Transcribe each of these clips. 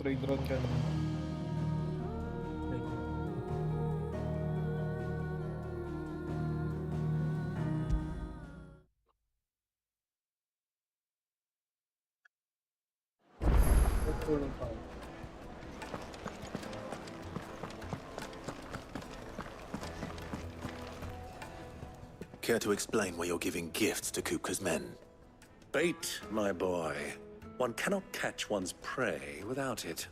trade run ka na. Nagtulong pa. Care to explain why you're giving gifts to Kupka's men? Bait, my boy. One cannot catch one's prey without it.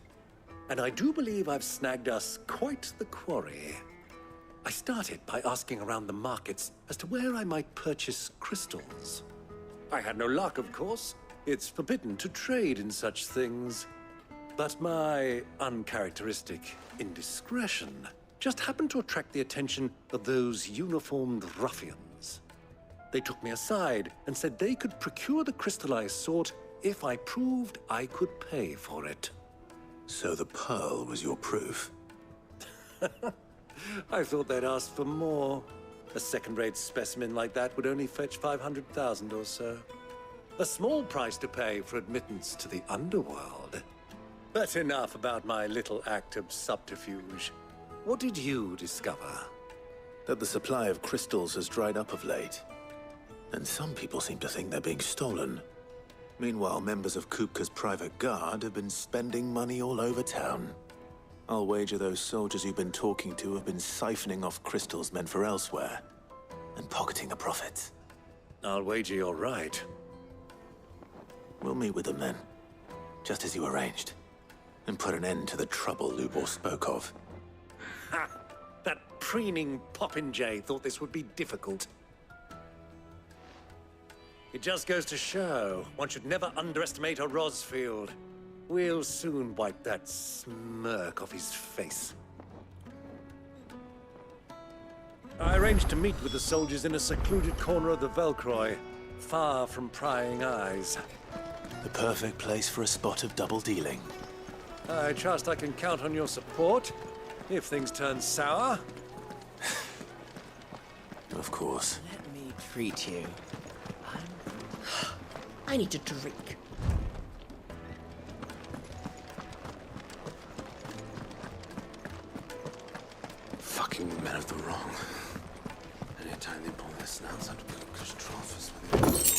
And I do believe I've snagged us quite the quarry. I started by asking around the markets as to where I might purchase crystals. I had no luck, of course. It's forbidden to trade in such things. But my uncharacteristic indiscretion just happened to attract the attention of those uniformed ruffians. They took me aside and said they could procure the crystal I sought if I proved I could pay for it. So the pearl was your proof? I thought they'd ask for more. A second-rate specimen like that would only fetch 500,000 or so. A small price to pay for admittance to the underworld. But enough about my little act of subterfuge. What did you discover? That the supply of crystals has dried up of late. And some people seem to think they're being stolen. Meanwhile, members of Kupka's private guard have been spending money all over town. I'll wager those soldiers you've been talking to have been siphoning off crystals meant for elsewhere, and pocketing the profits. I'll wager you're right. We'll meet with them then, just as you arranged, and put an end to the trouble Lubor spoke of. Ha! That preening popinjay thought this would be difficult. It just goes to show, one should never underestimate a Rosfield. We'll soon wipe that smirk off his face. I arranged to meet with the soldiers in a secluded corner of the Velcroy, far from prying eyes. The perfect place for a spot of double dealing. I trust I can count on your support, if things turn sour. Of course. Let me treat you. I need to drink. Fucking men of the wrong. Anytime they pull their snouts out of Kupka's trough is when they don't know what to do.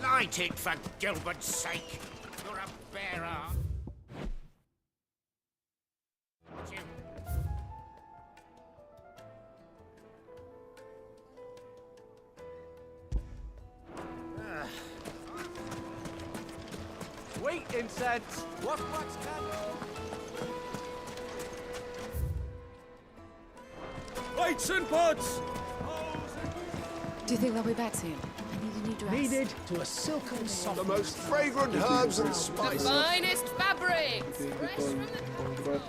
Light it, for Gilbert's sake! You're a bearer! Wait, incense! What candle? Lights and pots! Do you think they'll be back soon? I need a new dress. Needed to a silken soft. The most fragrant herbs and spices. Finest fabrics! Ito yung Fresh ito from the... congrats.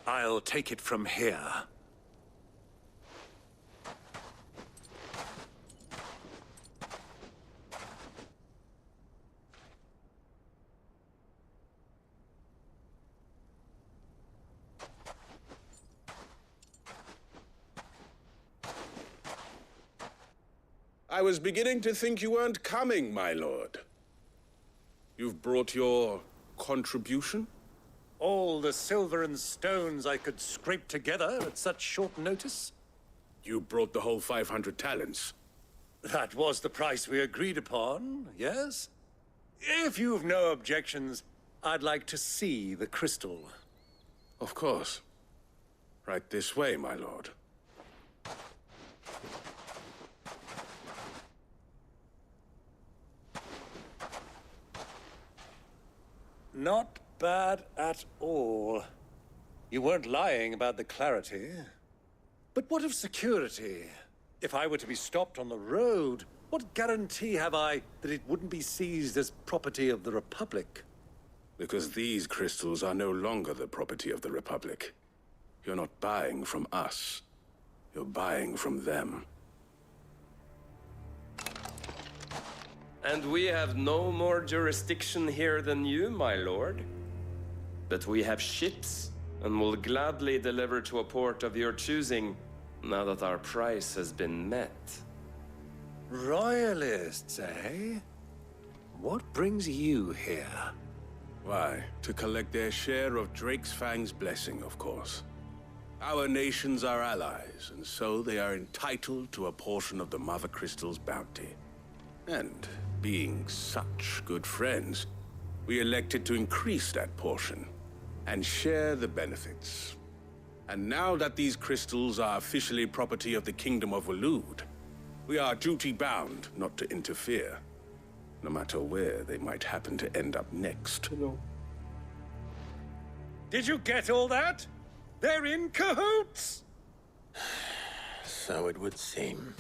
I'll take it from here. I was beginning to think you weren't coming, my lord. You've brought your contribution? All the silver and stones I could scrape together at such short notice? You brought the whole 500 talents. That was the price we agreed upon, yes? If you've no objections, I'd like to see the crystal. Of course. Right this way, my lord. Not bad at all. You weren't lying about the clarity. But what of security? If I were to be stopped on the road, what guarantee have I that it wouldn't be seized as property of the Republic? Because these crystals are no longer the property of the Republic. You're not buying from us. You're buying from them. And we have no more jurisdiction here than you, my lord. But we have ships, and will gladly deliver to a port of your choosing, now that our price has been met. Royalists, eh? What brings you here? Why, to collect their share of Drake's Fang's blessing, of course. Our nations are allies, and so they are entitled to a portion of the Mother Crystal's bounty. And, being such good friends, we elected to increase that portion and share the benefits. And now that these crystals are officially property of the Kingdom of Waloed, we are duty-bound not to interfere, no matter where they might happen to end up next. Did you get all that? They're in cahoots! So it would seem.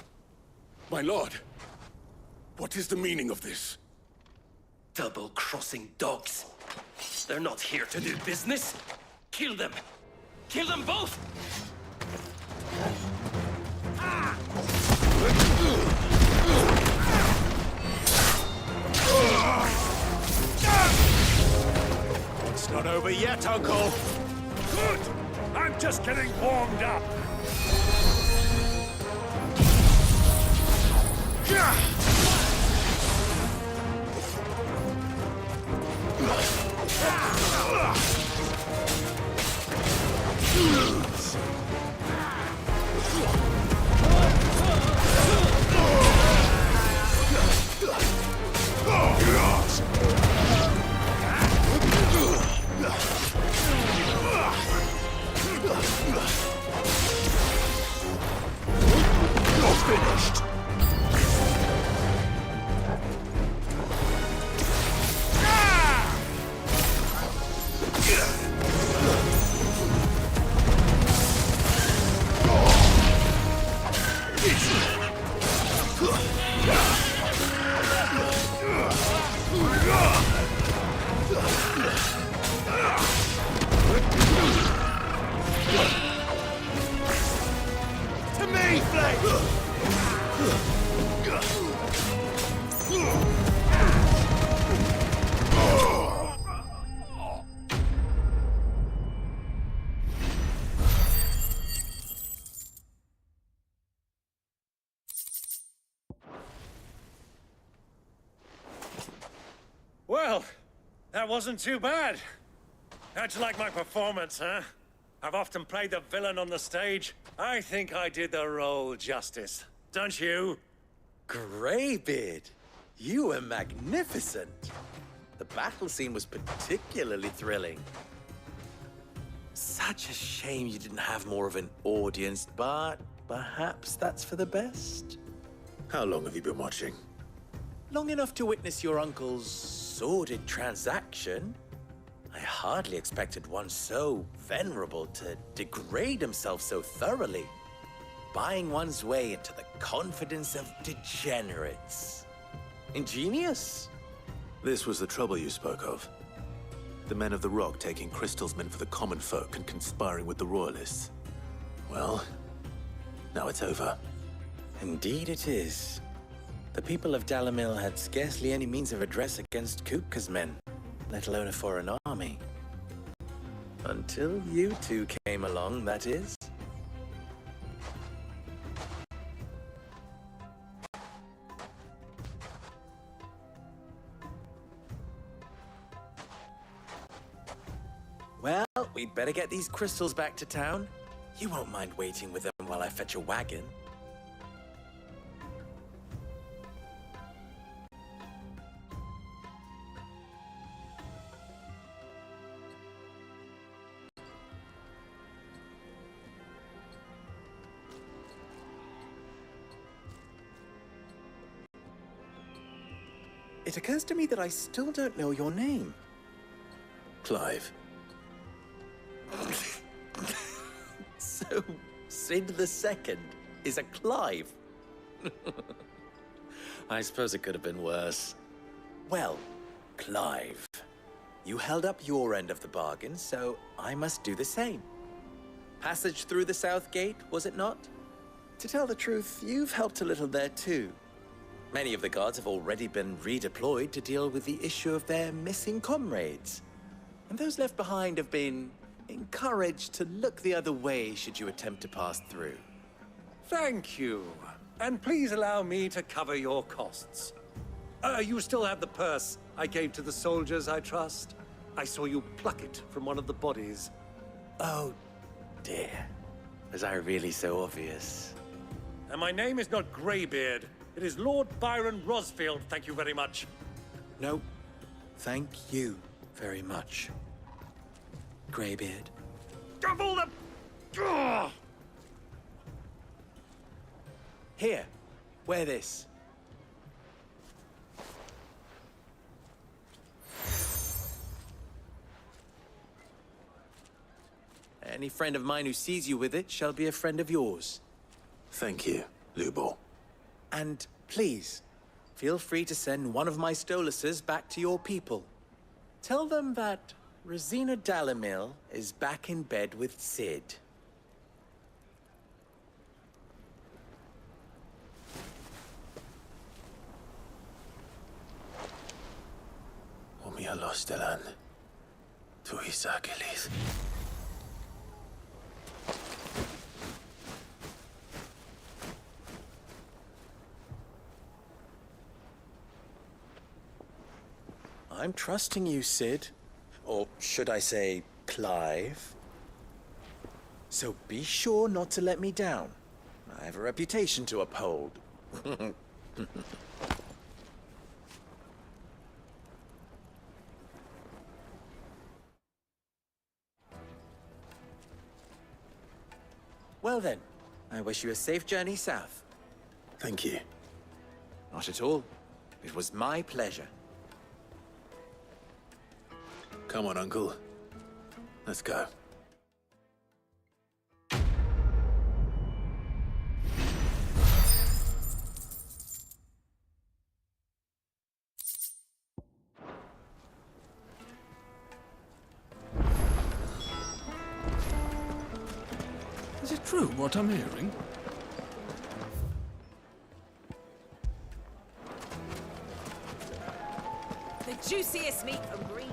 My lord, what is the meaning of this? Double-crossing dogs. They're not here to do business. Kill them. Kill them both! It's not over yet, Uncle. Good! I'm just getting warmed up. Finished. To me, Flame! Well, that wasn't too bad. How'd you like my performance, huh? I've often played the villain on the stage. I think I did the role justice. Don't you? Greybeard, you were magnificent. The battle scene was particularly thrilling. Such a shame you didn't have more of an audience, but perhaps that's for the best. How long have you been watching? Long enough to witness your uncle's sordid transaction. I hardly expected one so venerable to degrade himself so thoroughly, buying one's way into the confidence of degenerates. Ingenious. This was the trouble you spoke of. The men of the Rock taking crystals meant for the common folk and conspiring with the Royalists. Well, now it's over. Indeed it is. The people of Dalamil had scarcely any means of redress against Kupka's men, let alone a foreign army. Until you two came along, that is. Well, we'd better get these crystals back to town. You won't mind waiting with them while I fetch a wagon. It occurs to me that I still don't know your name. Clive. So, Sid the Second is a Clive? I suppose it could have been worse. Well, Clive, you held up your end of the bargain, so I must do the same. Passage through the South Gate, was it not? To tell the truth, you've helped a little there too. Many of the guards have already been redeployed to deal with the issue of their missing comrades. And those left behind have been encouraged to look the other way should you attempt to pass through. Thank you. And please allow me to cover your costs. You still have the purse I gave to the soldiers, I trust? I saw you pluck it from one of the bodies. Oh, dear. Was I really so obvious? And my name is not Greybeard. It is Lord Byron Rosfield, thank you very much. No, thank you very much, Greybeard. Double the... Ugh! Here, wear this. Any friend of mine who sees you with it shall be a friend of yours. Thank you, Lubor. And please, feel free to send one of my Stoluses back to your people. Tell them that Rosina Dalamil is back in bed with Sid. Omia lostelan. Tuisa Achilles. I'm trusting you, Sid. Or should I say, Clive? So be sure not to let me down. I have a reputation to uphold. Well then, I wish you a safe journey south. Thank you. Not at all. It was my pleasure. Come on, Uncle. Let's go. Is it true what I'm hearing? The juiciest meat from Greens.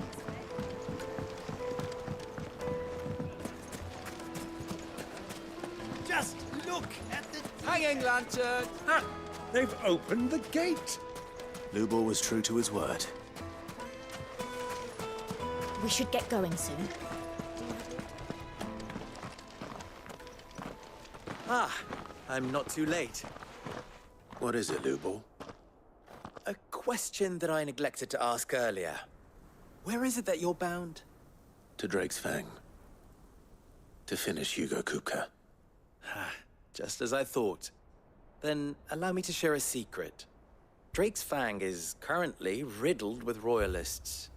Just look at the hanging lantern. Ah! They've opened the gate! Lubor was true to his word. We should get going soon. Ah, I'm not too late. What is it, Lubor? A question that I neglected to ask earlier. Where is it that you're bound? To Drake's Fang. To finish Hugo Kupka. Just as I thought. Then allow me to share a secret. Drake's Fang is currently riddled with royalists.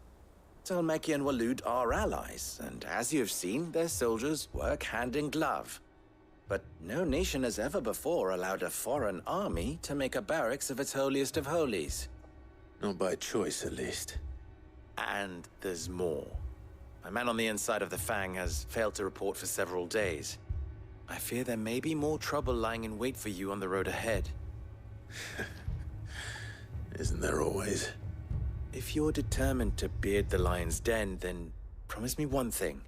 Talmeki and Walud are allies, and as you have seen, their soldiers work hand in glove. But no nation has ever before allowed a foreign army to make a barracks of its holiest of holies. Not by choice, at least. And there's more. A man on the inside of the Fang has failed to report for several days. I fear there may be more trouble lying in wait for you on the road ahead. Isn't there always? If you're determined to beard the lion's den, then promise me one thing.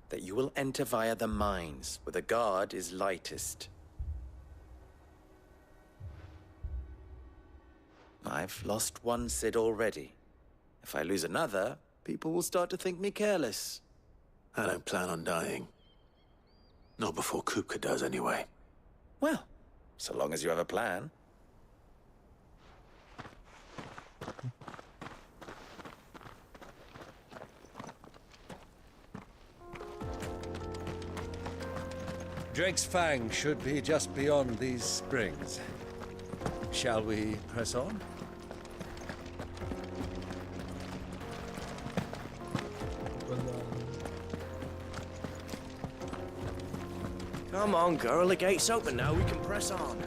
That you will enter via the mines, where the guard is lightest. I've lost one Cid already. If I lose another, people will start to think me careless. I don't plan on dying. Not before Kupka does, anyway. Well, so long as you have a plan. Drake's Fang should be just beyond these springs. Shall we press on? Come on, girl, the gate's open now, we can press on.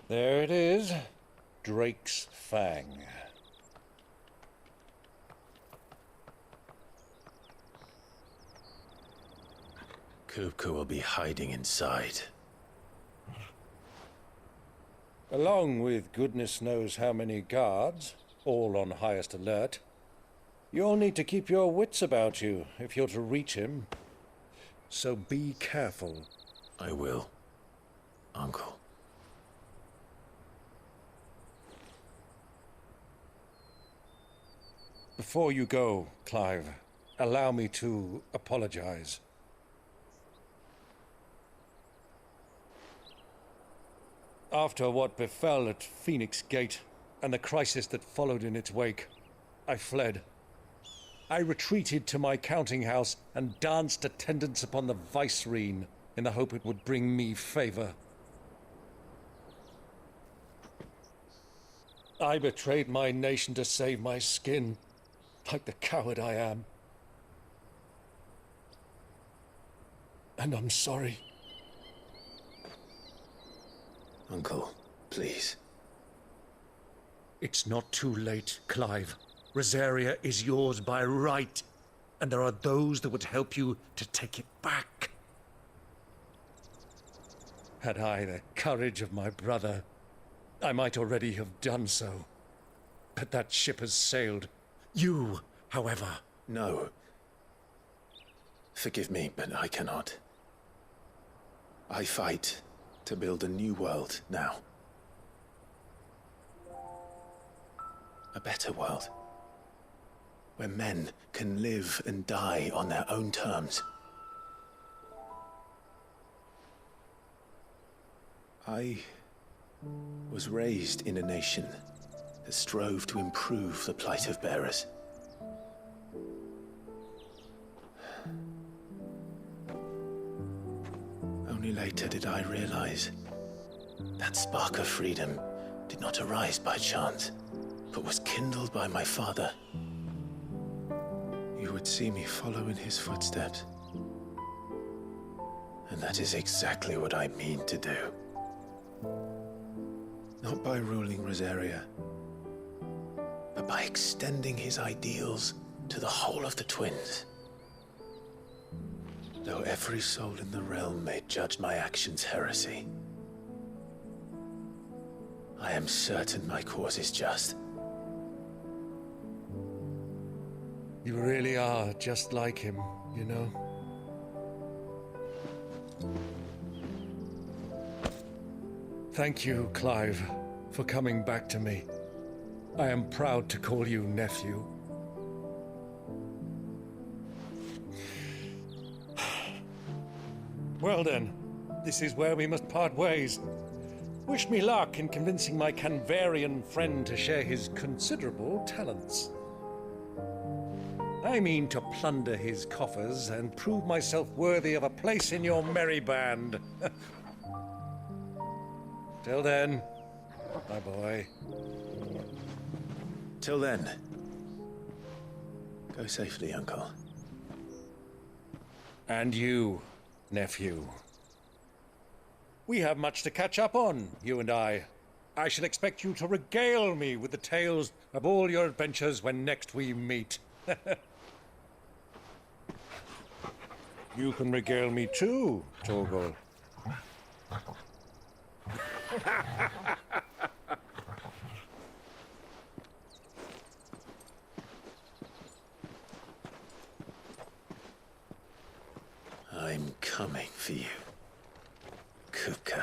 There it is. Drake's Fang. Kupka will be hiding inside. Along with goodness knows how many guards, all on highest alert. You'll need to keep your wits about you if you're to reach him. So be careful. I will, Uncle. Before you go, Clive, allow me to apologize. After what befell at Phoenix Gate and the crisis that followed in its wake, I fled. I retreated to my counting house and danced attendance upon the vicereine in the hope it would bring me favor. I betrayed my nation to save my skin, like the coward I am. And I'm sorry. Uncle, please. It's not too late, Clive. Rosaria is yours by right, and there are those that would help you to take it back. Had I the courage of my brother, I might already have done so. But that ship has sailed. You, however... No. Forgive me, but I cannot. I fight to build a new world now. A better world. Where men can live and die on their own terms. I was raised in a nation that strove to improve the plight of bearers. Only later did I realize that spark of freedom did not arise by chance, but was kindled by my father. You would see me follow in his footsteps. And that is exactly what I mean to do. Not by ruling Rosaria, but by extending his ideals to the whole of the twins. Though every soul in the realm may judge my actions heresy, I am certain my cause is just. You really are just like him, you know? Thank you, Clive, for coming back to me. I am proud to call you nephew. Well then, this is where we must part ways. Wish me luck in convincing my Canvarian friend to share his considerable talents. I mean to plunder his coffers and prove myself worthy of a place in your merry band. Till then, my boy. Till then, go safely, Uncle. And you, nephew. We have much to catch up on, you and I. I shall expect you to regale me with the tales of all your adventures when next we meet. You can regale me too, Torgal. I'm coming for you, Kupka.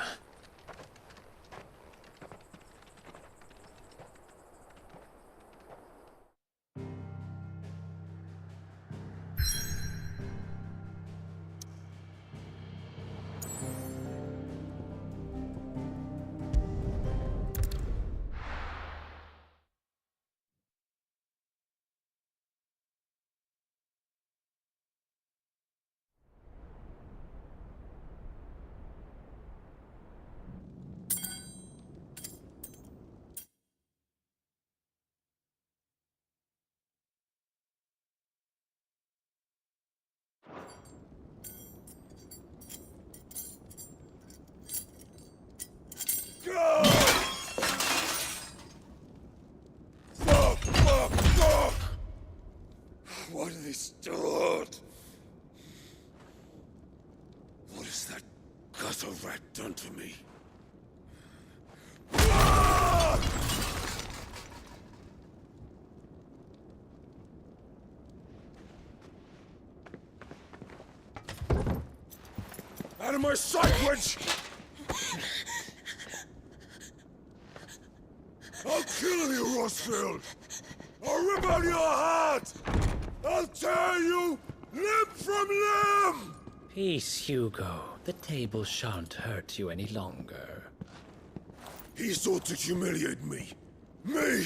Fuck! What have they stored? What has that gutter rat done to me? Out of my sight, wench! I'll kill you, Rossfield! I'll rip out your heart! I'll tear you limb from limb! Peace, Hugo. The table shan't hurt you any longer. He sought to humiliate me. Me!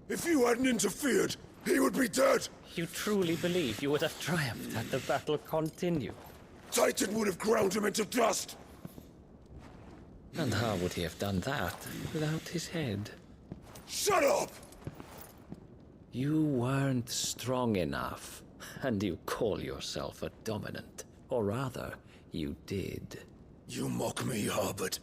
If you hadn't interfered, he would be dead! You truly believe you would have triumphed had the battle continued? Titan would have ground him into dust! And how would he have done that without his head? Shut up! You weren't strong enough, and you call yourself a dominant. Or rather, you did. You mock me, Harbert.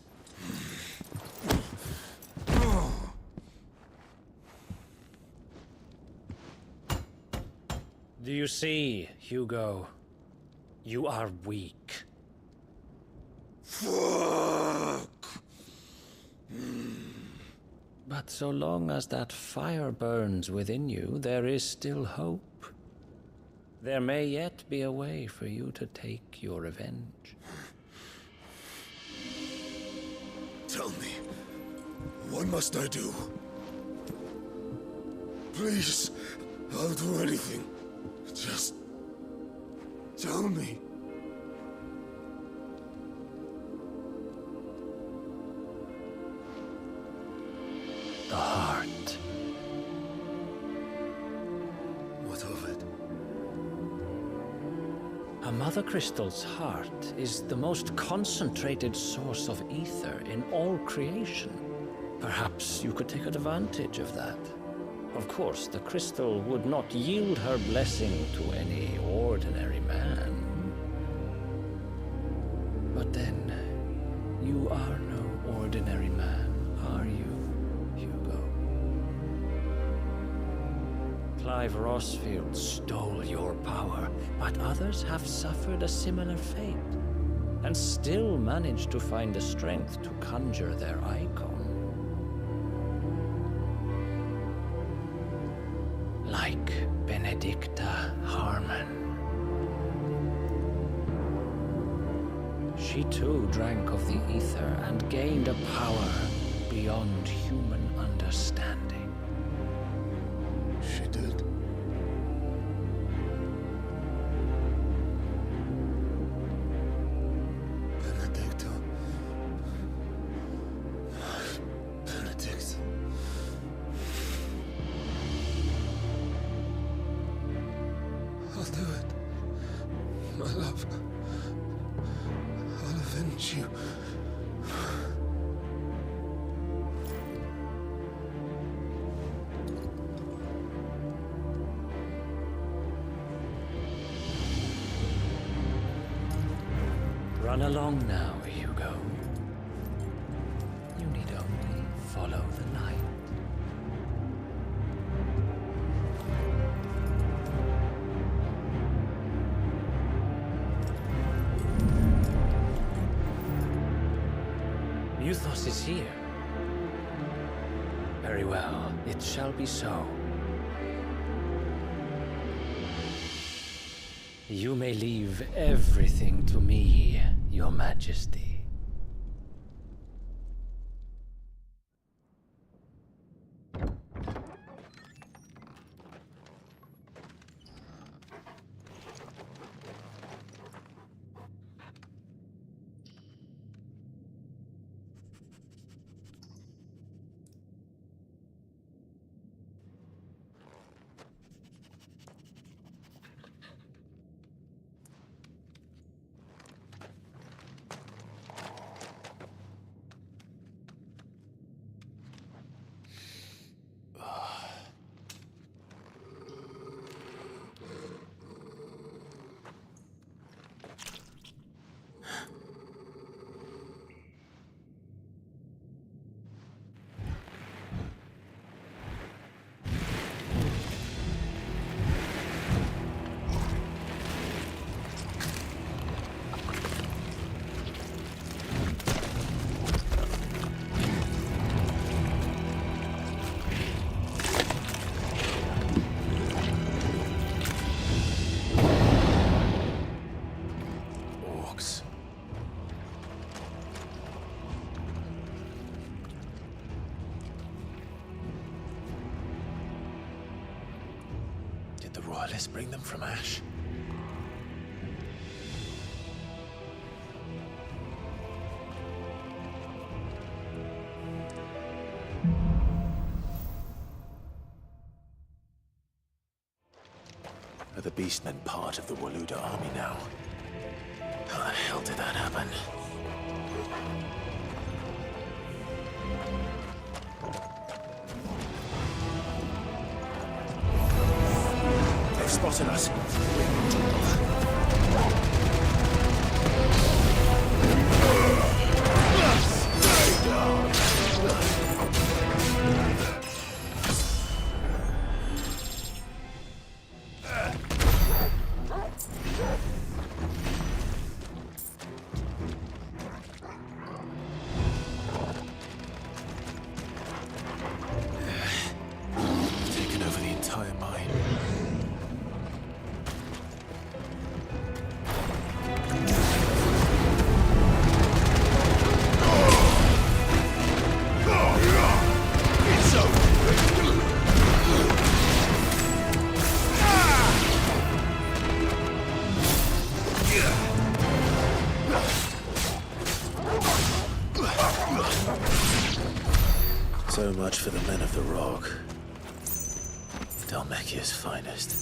Do you see, Hugo? You are weak. Fuck! But so long as that fire burns within you, there is still hope. There may yet be a way for you to take your revenge. Tell me, what must I do? Please, I'll do anything. Just tell me. The heart. What of it? A Mother Crystal's heart is the most concentrated source of ether in all creation. Perhaps you could take advantage of that. Of course, the crystal would not yield her blessing to any ordinary man. But then, you are no ordinary man, are you, Hugo? Clive Rossfield stole your power, but others have suffered a similar fate, and still managed to find the strength to conjure their icon. Like Benedicta Harmon. She She too drank of the ether and gained a power beyond human understanding. She did. Benedicto. Benedict. I'll do it. My love. I'll avenge you. Run along now, Hugo. You need only follow the light. Muthos is here. Very well, it shall be so. You may leave everything to me, Your Majesty. Did the royalists bring them from Ash? Are the Beastmen part of the Waluda army now? How the hell did that happen? They've spotted us. Stay down. Taken over the entire mine. So much for the men of the Rock. Dalmekia's finest.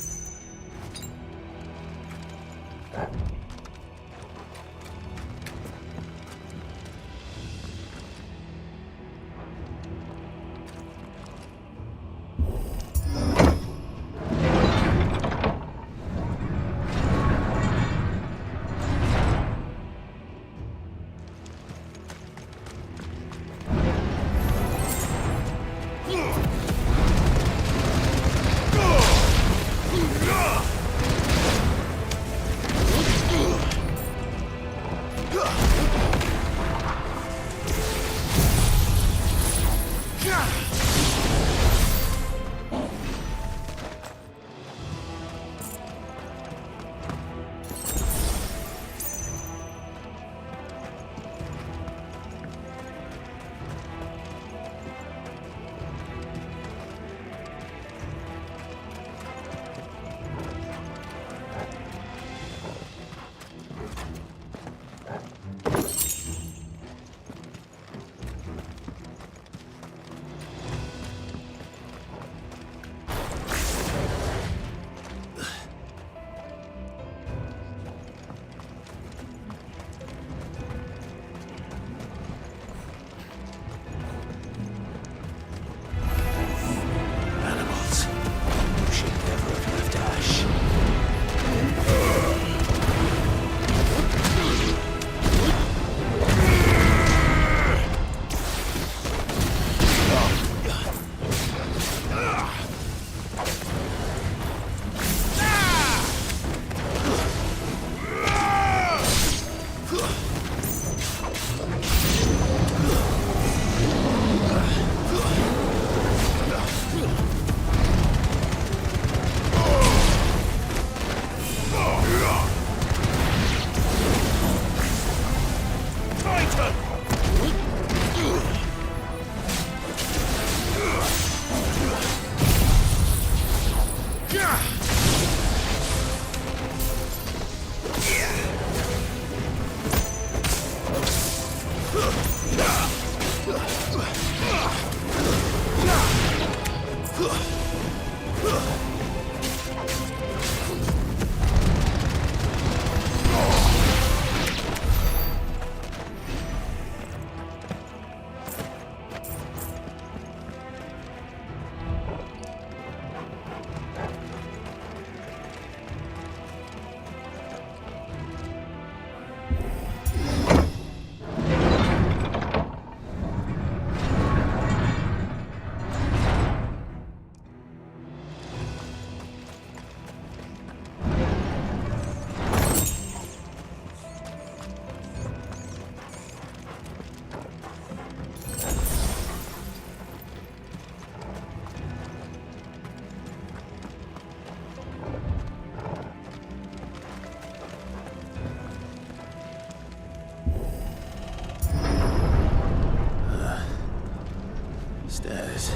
Stairs.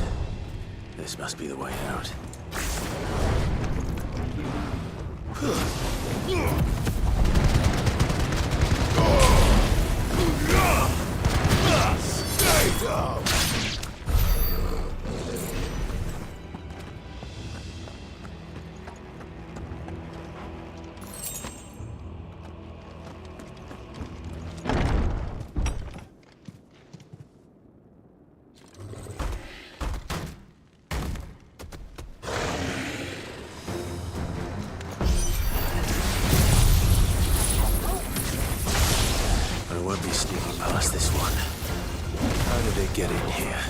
This must be the way out. Stay down! I won't be sneaking past this one. How did they get in here?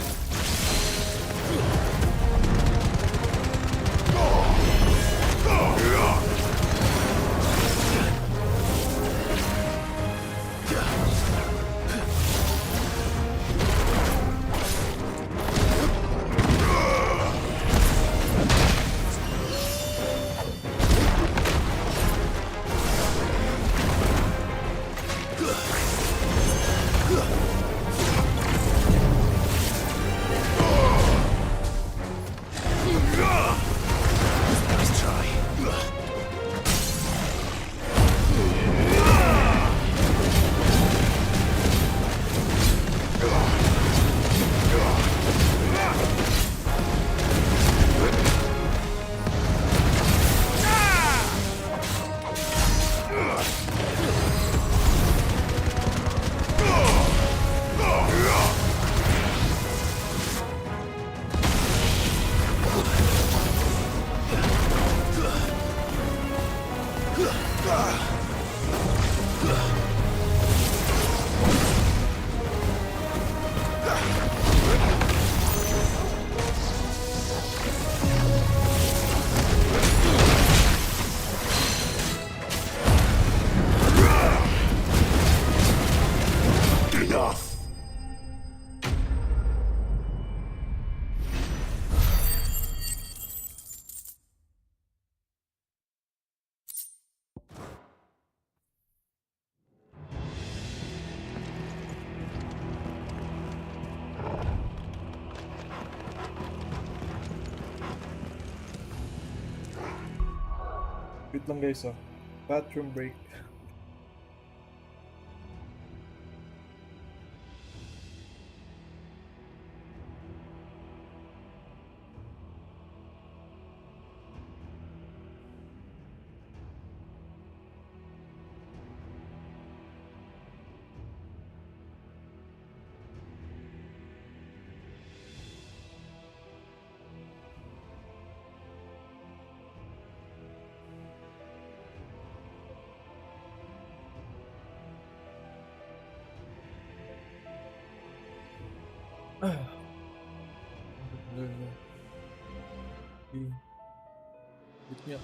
Nice try. Enough! Wait lang guys ah. Bathroom break. Pick me up.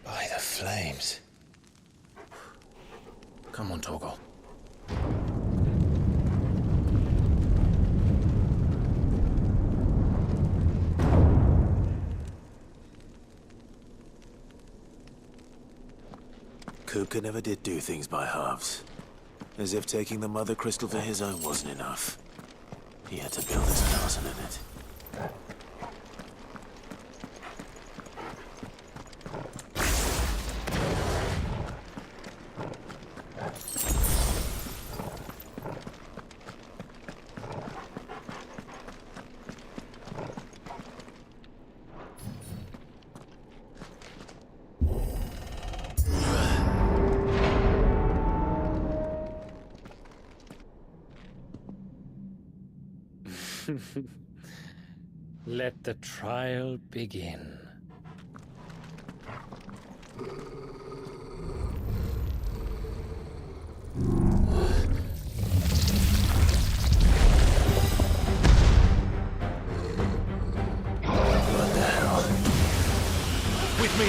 By the flames. Come on, Togo. Kupka never did do things by halves. As if taking the Mother Crystal for his own wasn't enough. He had to build his castle in it. Let the trial begin. What the hell? With me!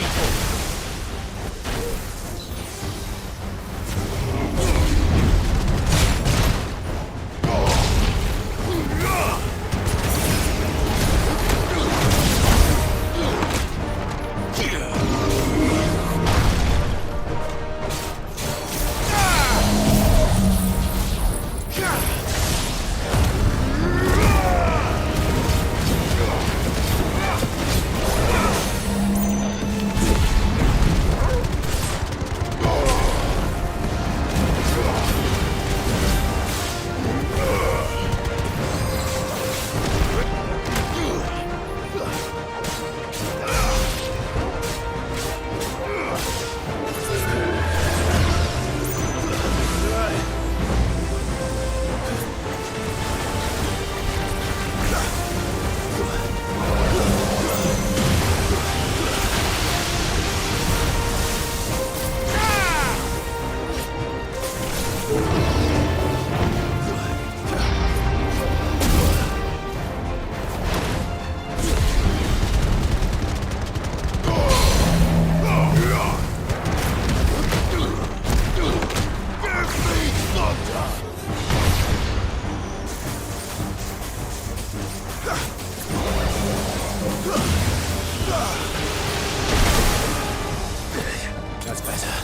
That's better.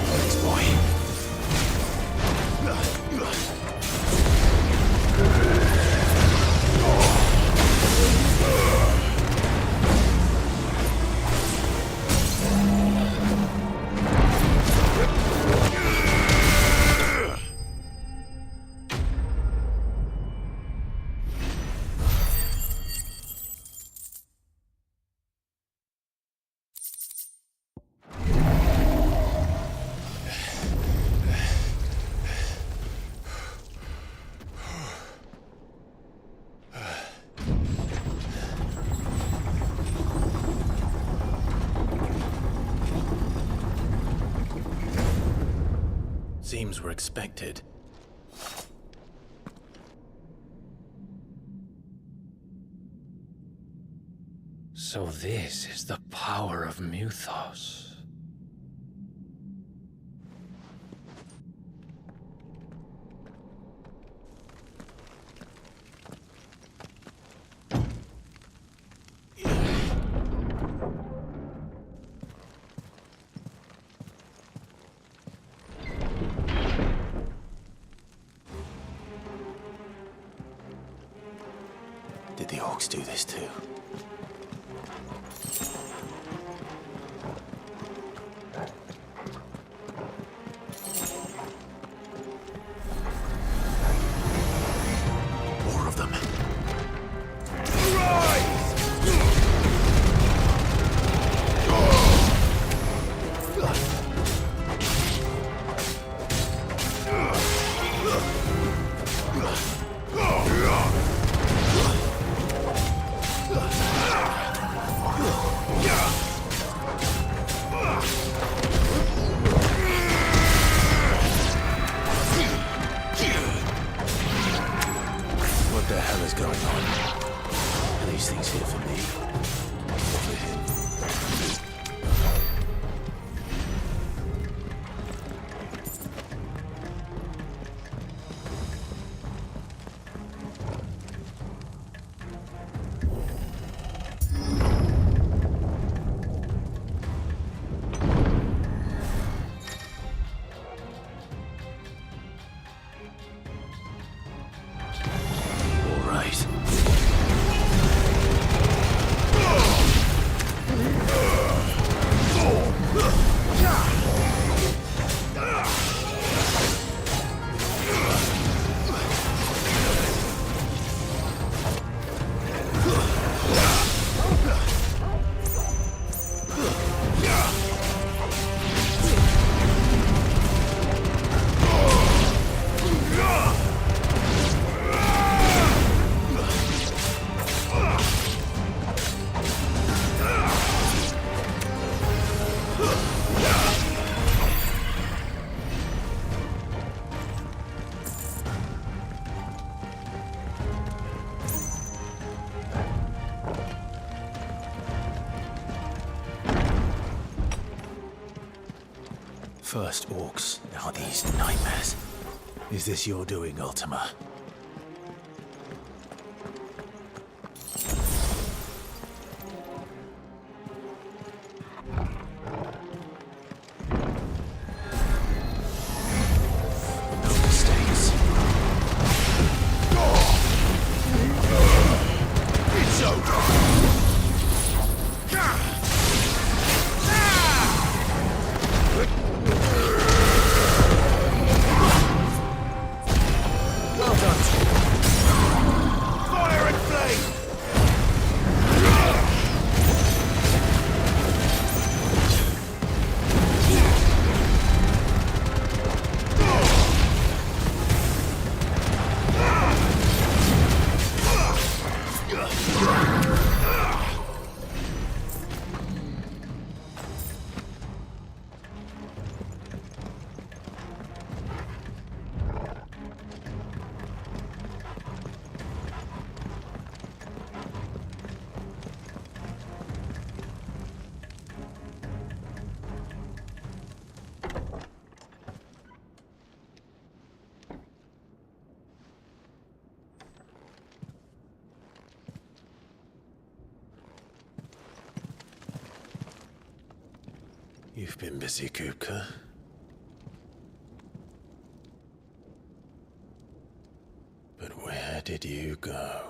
Thanks, boy. Seems we're expected. So this is the power of Muthos. Yeah. orcs do this too. More of them. What the hell is going on? Are these things here for me? Or for him? All right. First orcs, now these nightmares. Is this your doing, Ultima? No mistakes. It's over! Fire and flame! You've been busy, Kupka. But where did you go?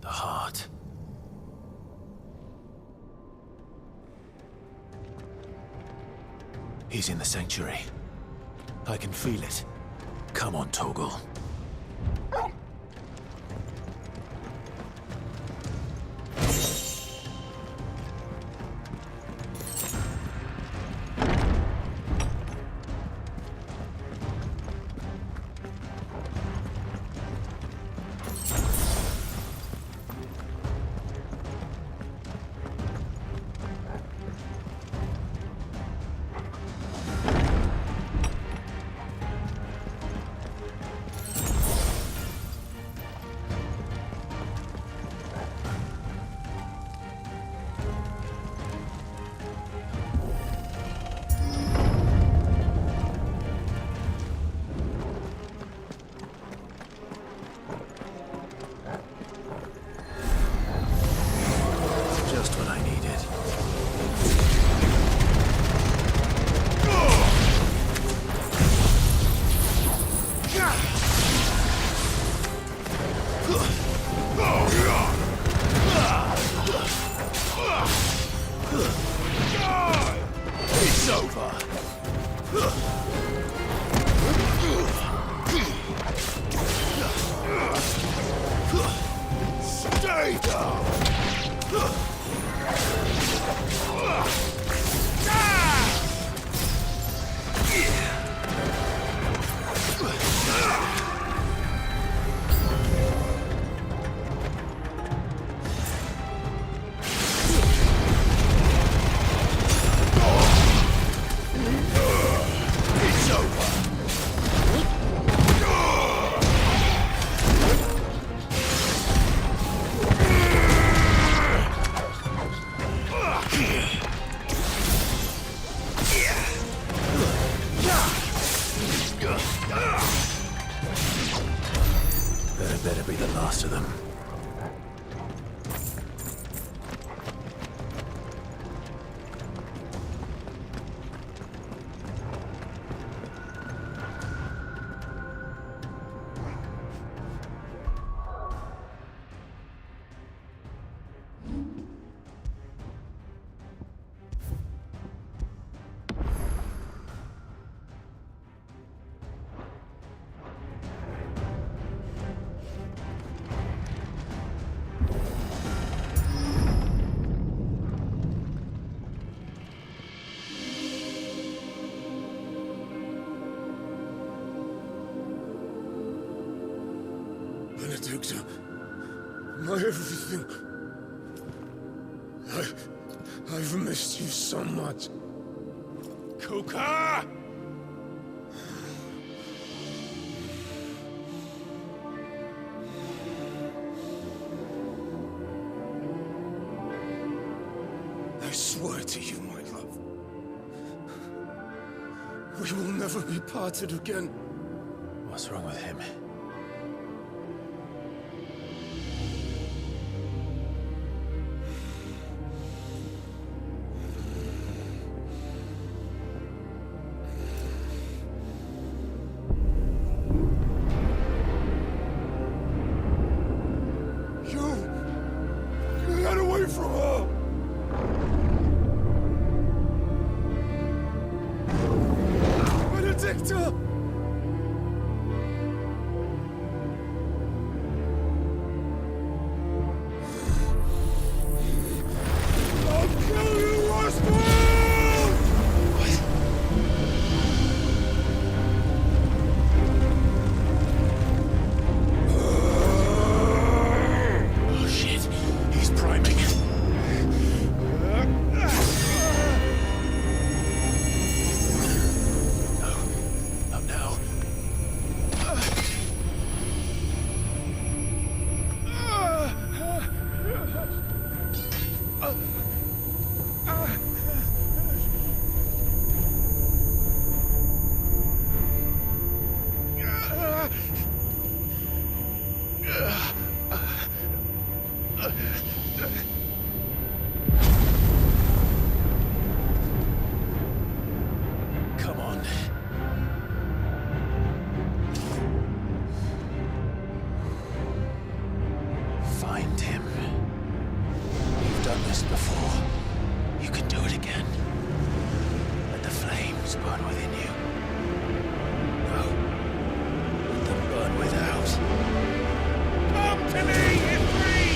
The heart. He's in the sanctuary. I can feel it. Come on, Toggle. better be the last of them. Benedicta, my everything. I've missed you so much. Kuka! I swear to you, my love, we will never be parted again. What's wrong with him? Get away from her! Benedicta! I'll kill you, Oswald! Oh shit, he's priming. Not now. Come on. Find him. You've done this before. You can do it again. Let the flames burn within you. No. Let them burn without. Come to me, Ifrit!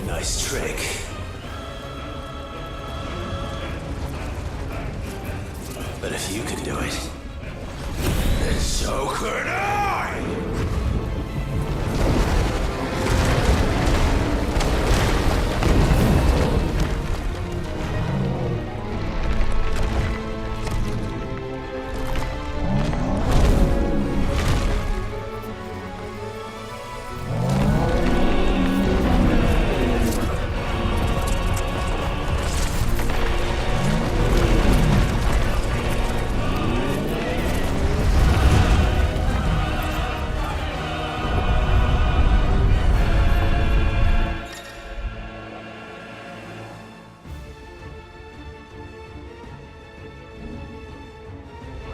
Nice trick. But if you can do it, then so could I!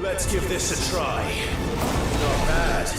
Let's give this a try. Not bad.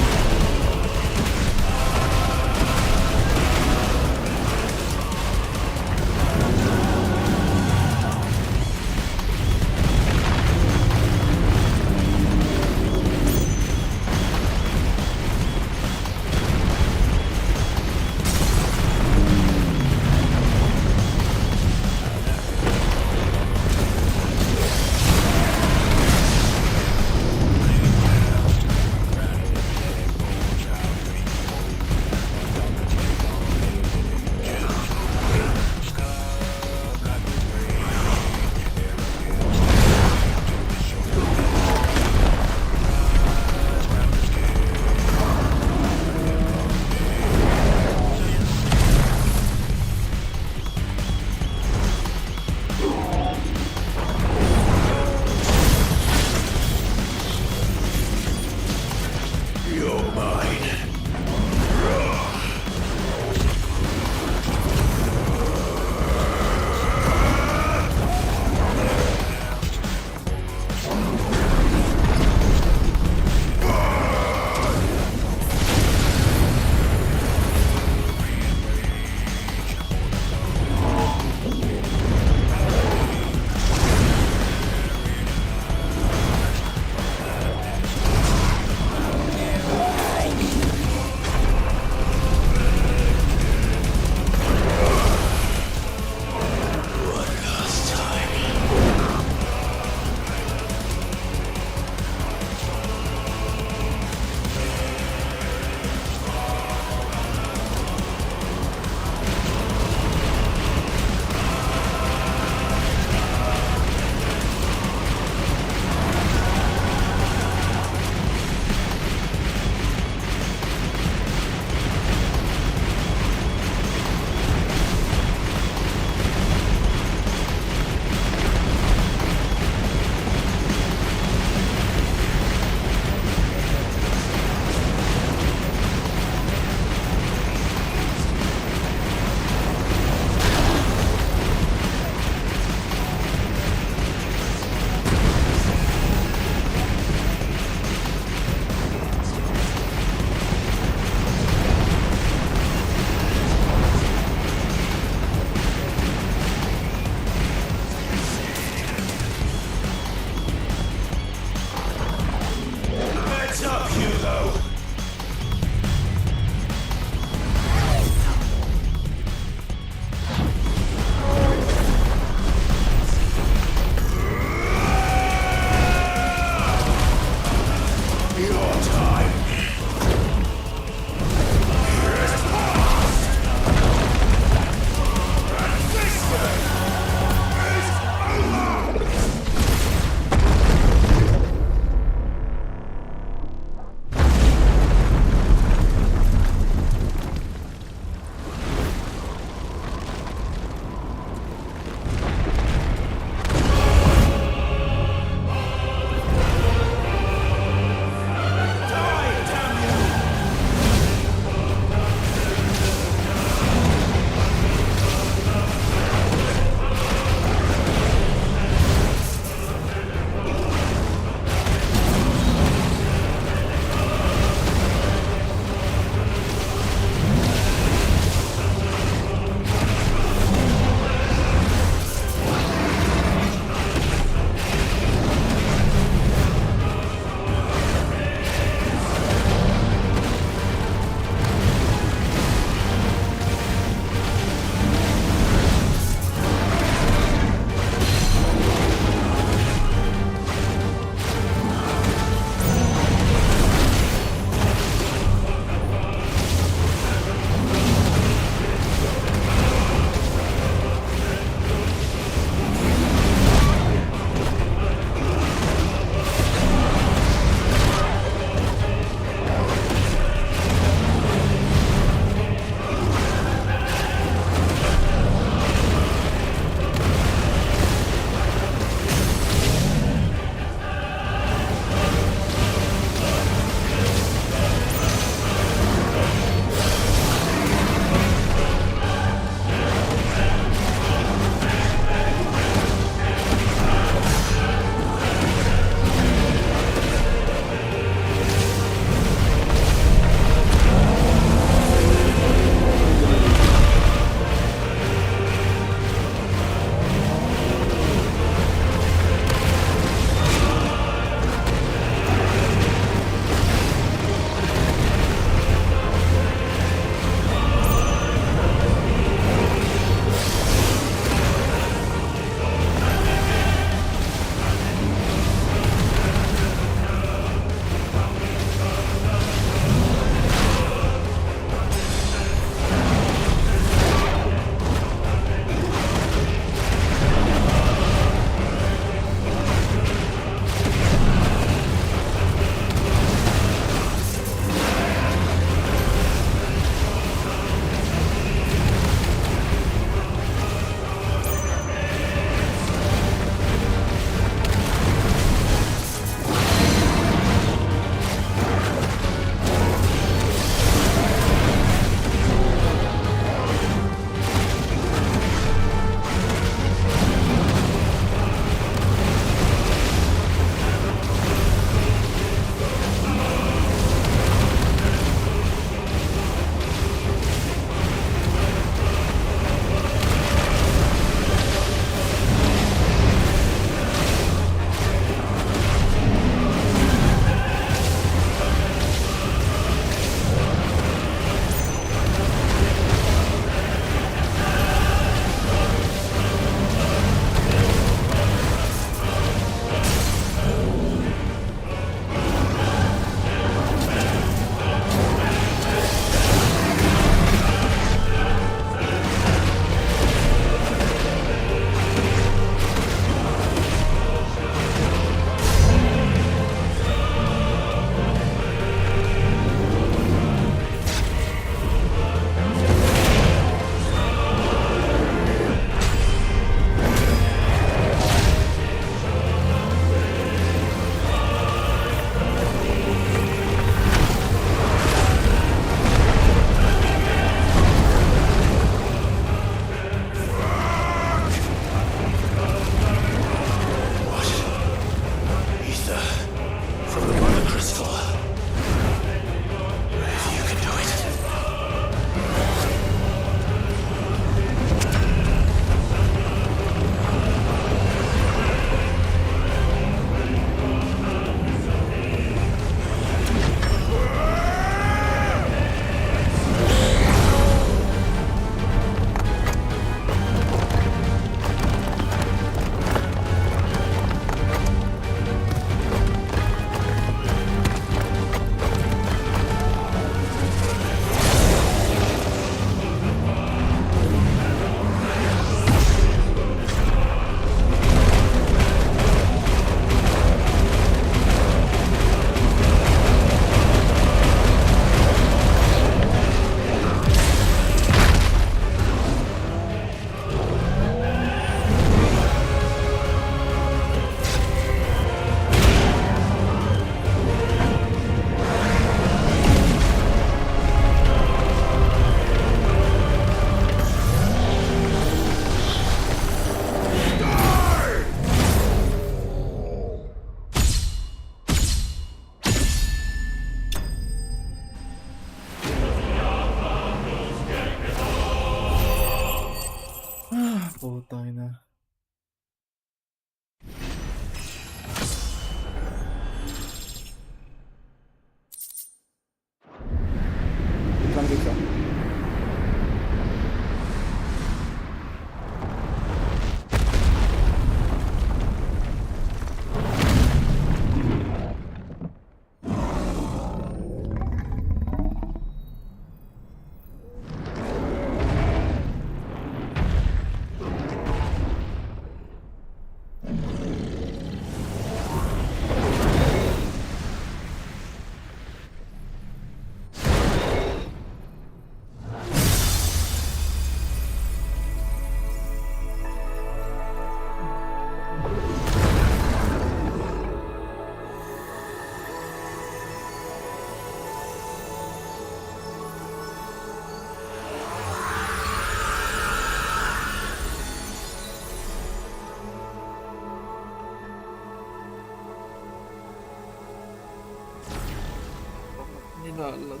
Nilalaglag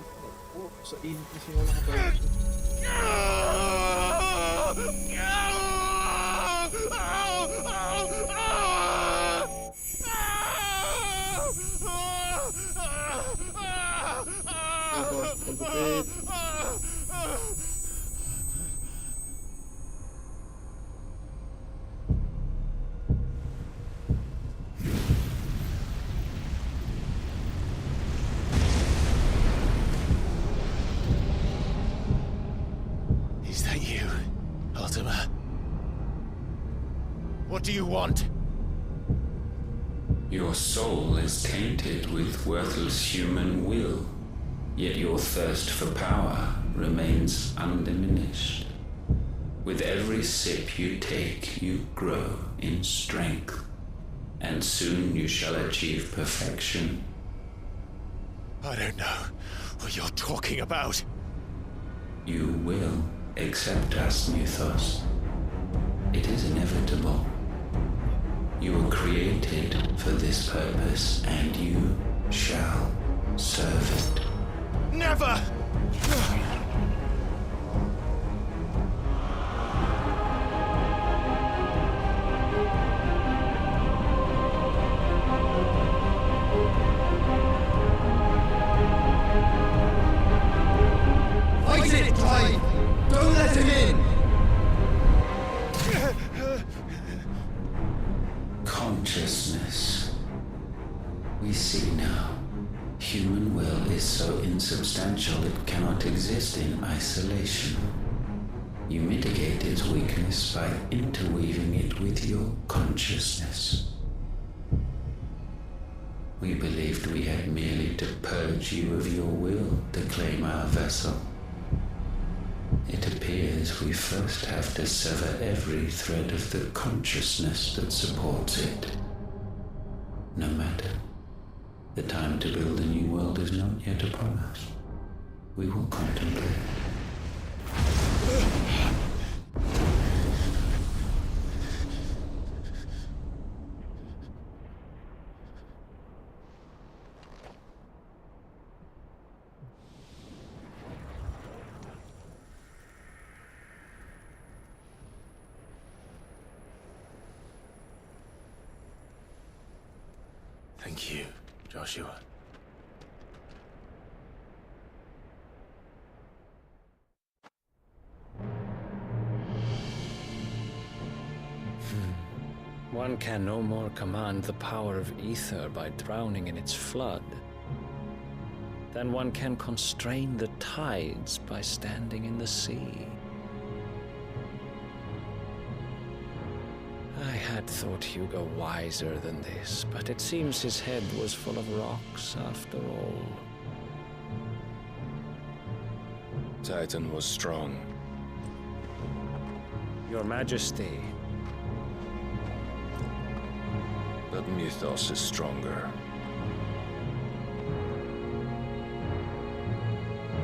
po sa init na sinula ka ba? Pagupit. Is that you, Ultima? What do you want? Your soul is tainted with worthless human will, yet your thirst for power remains undiminished. With every sip you take, you grow in strength, and soon you shall achieve perfection. I don't know what you're talking about. You will accept us, Mythos. It is inevitable. You were created for this purpose, and you shall serve it. Never! Fight it, Clive! Don't let him in! Consciousness. We see now. Human will is so insubstantial it cannot exist in isolation. You mitigate its weakness by interweaving it with your consciousness. We believed we had merely to purge you of your will to claim our vessel. It appears we first have to sever every thread of the consciousness that supports it. No matter. The time to build a new world is not yet upon us. We will contemplate. Thank you, Joshua. One can no more command the power of ether by drowning in its flood than one can constrain the tides by standing in the sea. I had thought Hugo wiser than this, but it seems his head was full of rocks after all. Titan was strong. Your Majesty. But Mythos is stronger.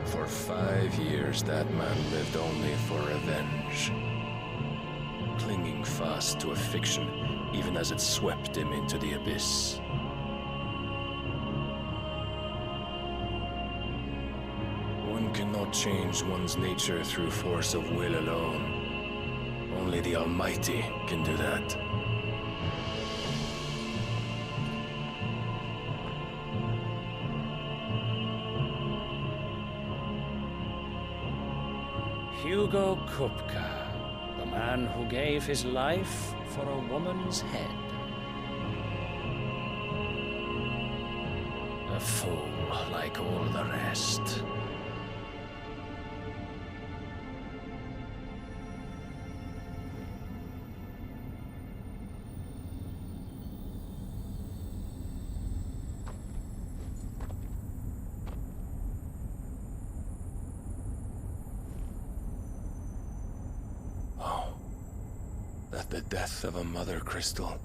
For 5 years, that man lived only for revenge. Clinging fast to a fiction, even as it swept him into the abyss. One cannot change one's nature through force of will alone. Only the Almighty can do that. Hugo Kupka, the man who gave his life for a woman's head. A fool like all the rest. The death of a mother crystal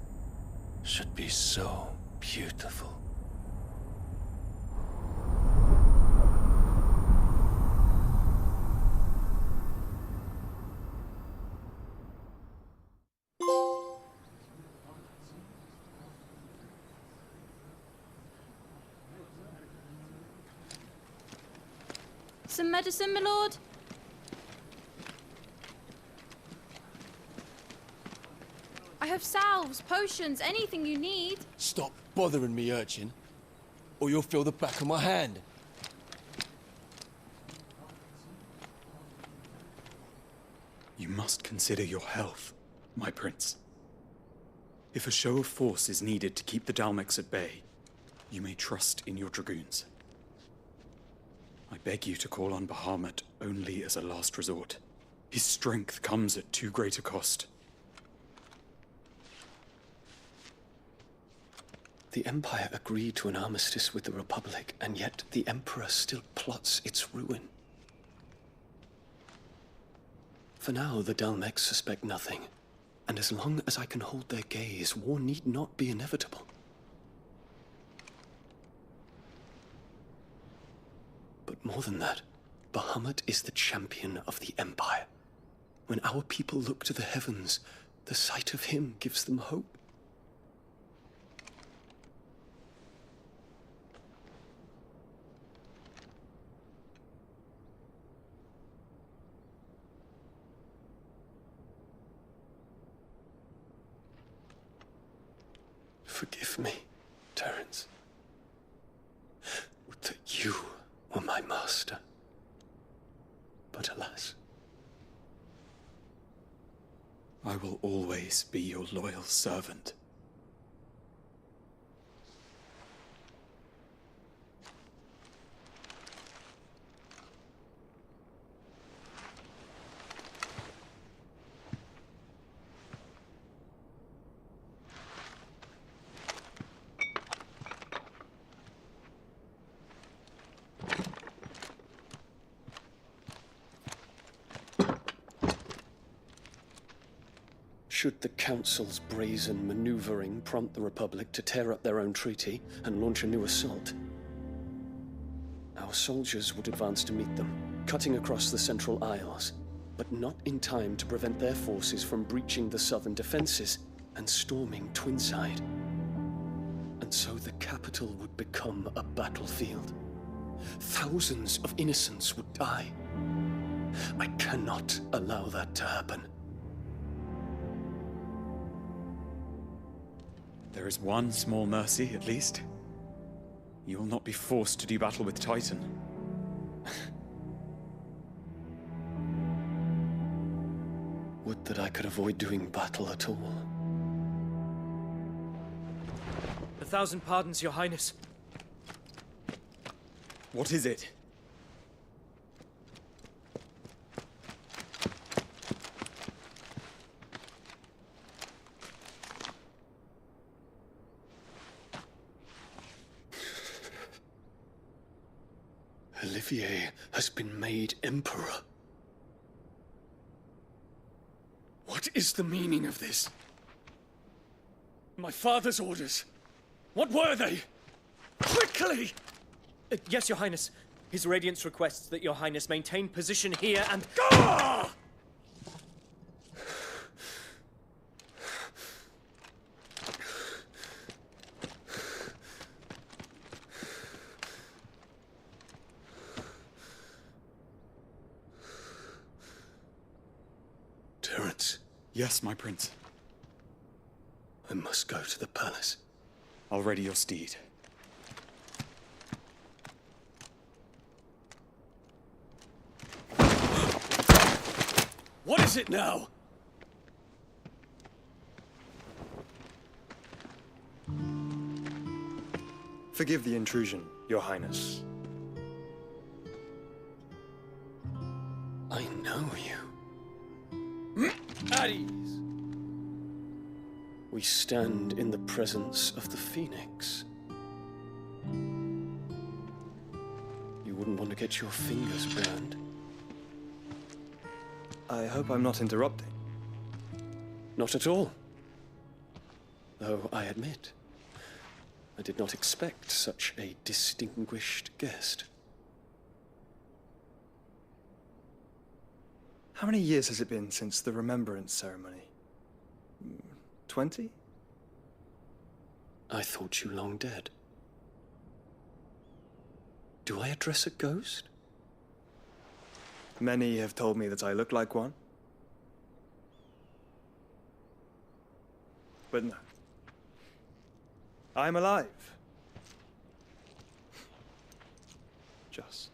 should be so beautiful. Some medicine, my lord? I have salves, potions, anything you need. Stop bothering me, urchin, or you'll feel the back of my hand. You must consider your health, my prince. If a show of force is needed to keep the Dalmex at bay, you may trust in your dragoons. I beg you to call on Bahamut only as a last resort. His strength comes at too great a cost. The Empire agreed to an armistice with the Republic, and yet the Emperor still plots its ruin. For now, the Dalmex suspect nothing, and as long as I can hold their gaze, war need not be inevitable. But more than that, Bahamut is the champion of the Empire. When our people look to the heavens, the sight of him gives them hope. Forgive me, Terence. Would that you were my master. But alas. I will always be your loyal servant. Should the Council's brazen maneuvering prompt the Republic to tear up their own treaty and launch a new assault, our soldiers would advance to meet them, cutting across the Central Isles, but not in time to prevent their forces from breaching the southern defenses and storming Twinside. And so the capital would become a battlefield. Thousands of innocents would die. I cannot allow that to happen. There is one small mercy, at least. You will not be forced to do battle with Titan. Would that I could avoid doing battle at all. 1,000 pardons, Your Highness. What is it? Olivier has been made Emperor. What is the meaning of this? My father's orders. What were they? Quickly! Yes, Your Highness. His Radiance requests that Your Highness maintain position here and... Gah! Terence. Yes, my prince. I must go to the palace. I'll ready your steed. What is it now? Forgive the intrusion, Your Highness. I know you. At ease. We stand in the presence of the Phoenix. You wouldn't want to get your fingers burned. I hope I'm not interrupting. Not at all. Though I admit, I did not expect such a distinguished guest. How many years has it been since the Remembrance ceremony? 20? I thought you long dead. Do I address a ghost? Many have told me that I look like one. But no. I'm alive. Just.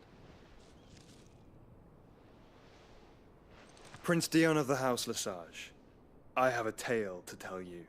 Prince Dion of the House Lesage, I have a tale to tell you.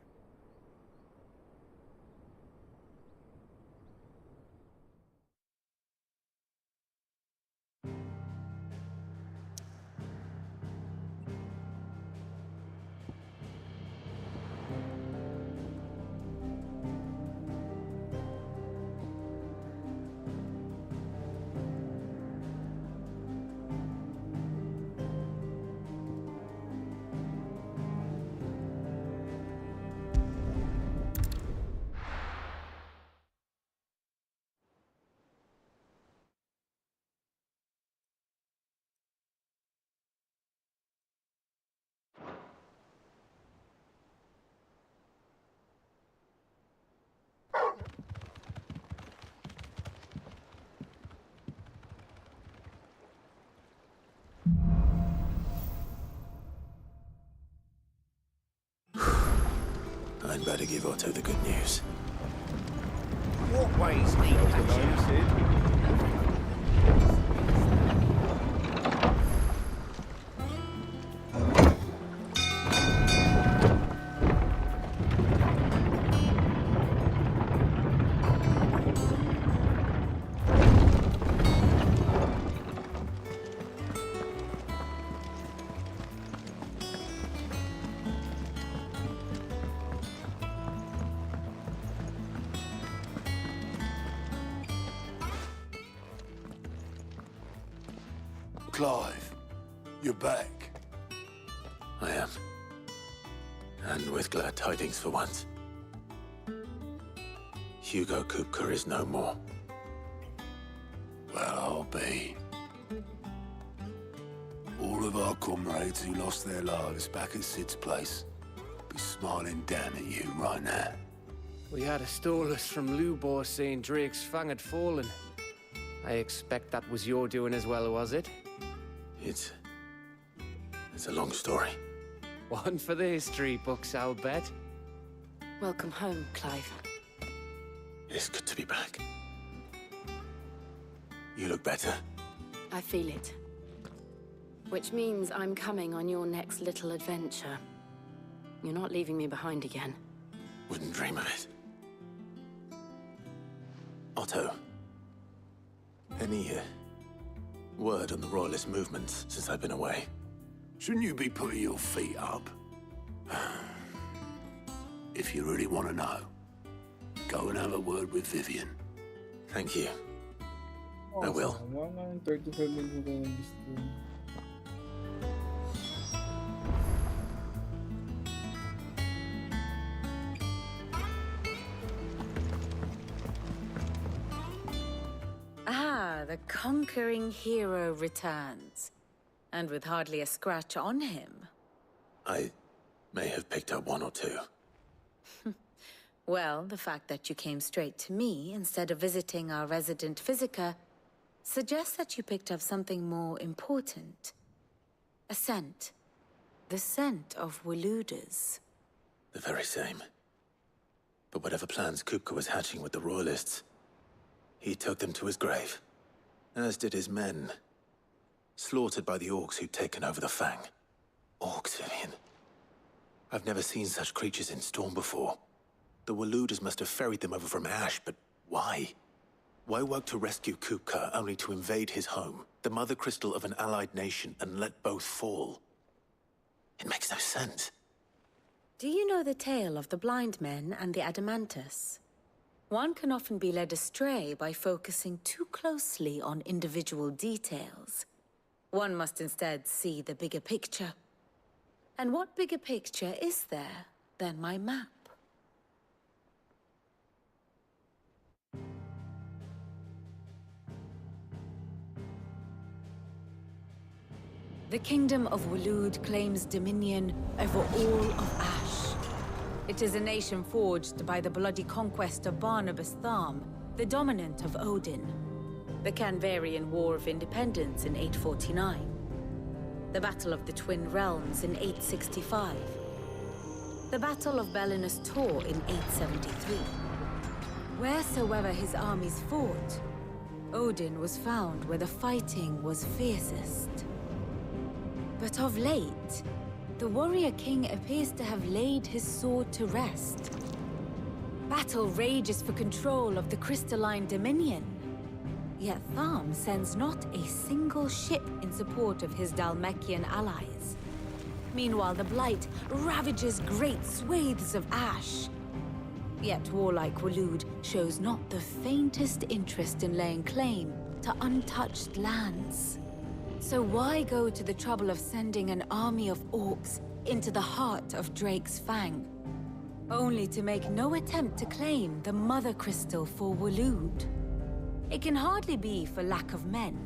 I'd better give Otto the good news. What ways lead Clive, you're back. I am. And with glad tidings for once. Hugo Kupka is no more. Well, I'll be. All of our comrades who lost their lives back at Sid's place be smiling down at you right now. We had a stolus from Lubor saying Drake's fang had fallen. I expect that was your doing as well, was it? It's a long story. One for the history books, I'll bet. Welcome home, Clive. It's good to be back. You look better. I feel it. Which means I'm coming on your next little adventure. You're not leaving me behind again. Wouldn't dream of it. Otto. Any word on the Royalist movements since I've been away? Shouldn't you be putting your feet up? If you really want to know, go and have a word with Vivian. Thank you. I will. Sayang, 35 minutes na lang gusto. Ah, the conquering hero returns. And with hardly a scratch on him. I may have picked up one or two. Well, the fact that you came straight to me instead of visiting our resident Physica suggests that you picked up something more important. A scent. The scent of Waludas. The very same. But whatever plans Kupka was hatching with the Royalists, he took them to his grave. As did his men. Slaughtered by the orcs who'd taken over the Fang. Orcs, Vivian. I've never seen such creatures in Storm before. The Waludas must have ferried them over from Ash, but why? Why work to rescue Kupka only to invade his home, the mother crystal of an allied nation, and let both fall? It makes no sense. Do you know the tale of the blind men and the Adamantus? One can often be led astray by focusing too closely on individual details. One must instead see the bigger picture. And what bigger picture is there than my map? The Kingdom of Waloed claims dominion over all of Ash. It is a nation forged by the bloody conquest of Barnabas Tharm, the dominant of Odin. The Canvarian War of Independence in 849. the Battle of the Twin Realms in 865, the Battle of Belinus Tor in 873. Wheresoever his armies fought, Odin was found where the fighting was fiercest. But of late, the warrior king appears to have laid his sword to rest. Battle rages for control of the crystalline dominion. Yet Tharm sends not a single ship in support of his Dhalmekian allies. Meanwhile, the Blight ravages great swathes of ash. Yet warlike Waloed shows not the faintest interest in laying claim to untouched lands. So why go to the trouble of sending an army of orcs into the heart of Drake's Fang, only to make no attempt to claim the Mother Crystal for Waloed? It can hardly be for lack of men.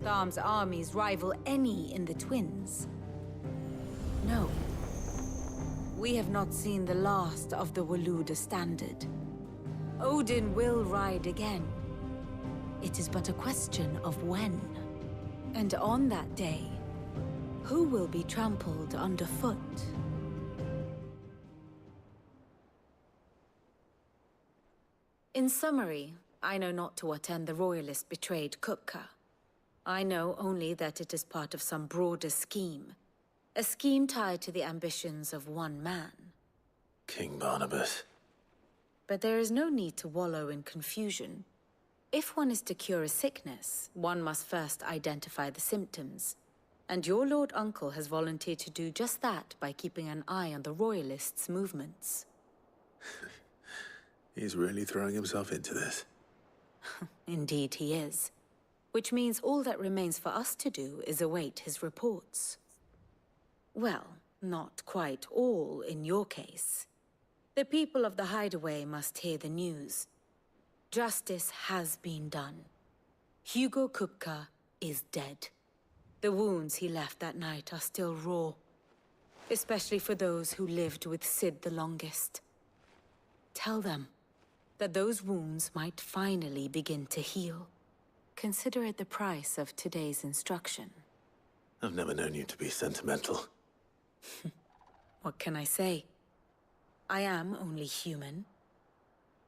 Tharm's armies rival any in the Twins. No. We have not seen the last of the Waloed standard. Odin will ride again. It is but a question of when. And on that day, who will be trampled underfoot? In summary, I know not to what end the Royalist betrayed Kupka. I know only that it is part of some broader scheme. A scheme tied to the ambitions of one man. King Barnabas. But there is no need to wallow in confusion. If one is to cure a sickness, one must first identify the symptoms. And your Lord Uncle has volunteered to do just that by keeping an eye on the Royalists' movements. He's really throwing himself into this. Indeed he is. Which means all that remains for us to do is await his reports. Well, not quite all in your case. The people of the Hideaway must hear the news. Justice has been done. Hugo Kupka is dead. The wounds he left that night are still raw, especially for those who lived with Sid the longest. Tell them that those wounds might finally begin to heal. Consider it the price of today's instruction. I've never known you to be sentimental. What can I say? I am only human.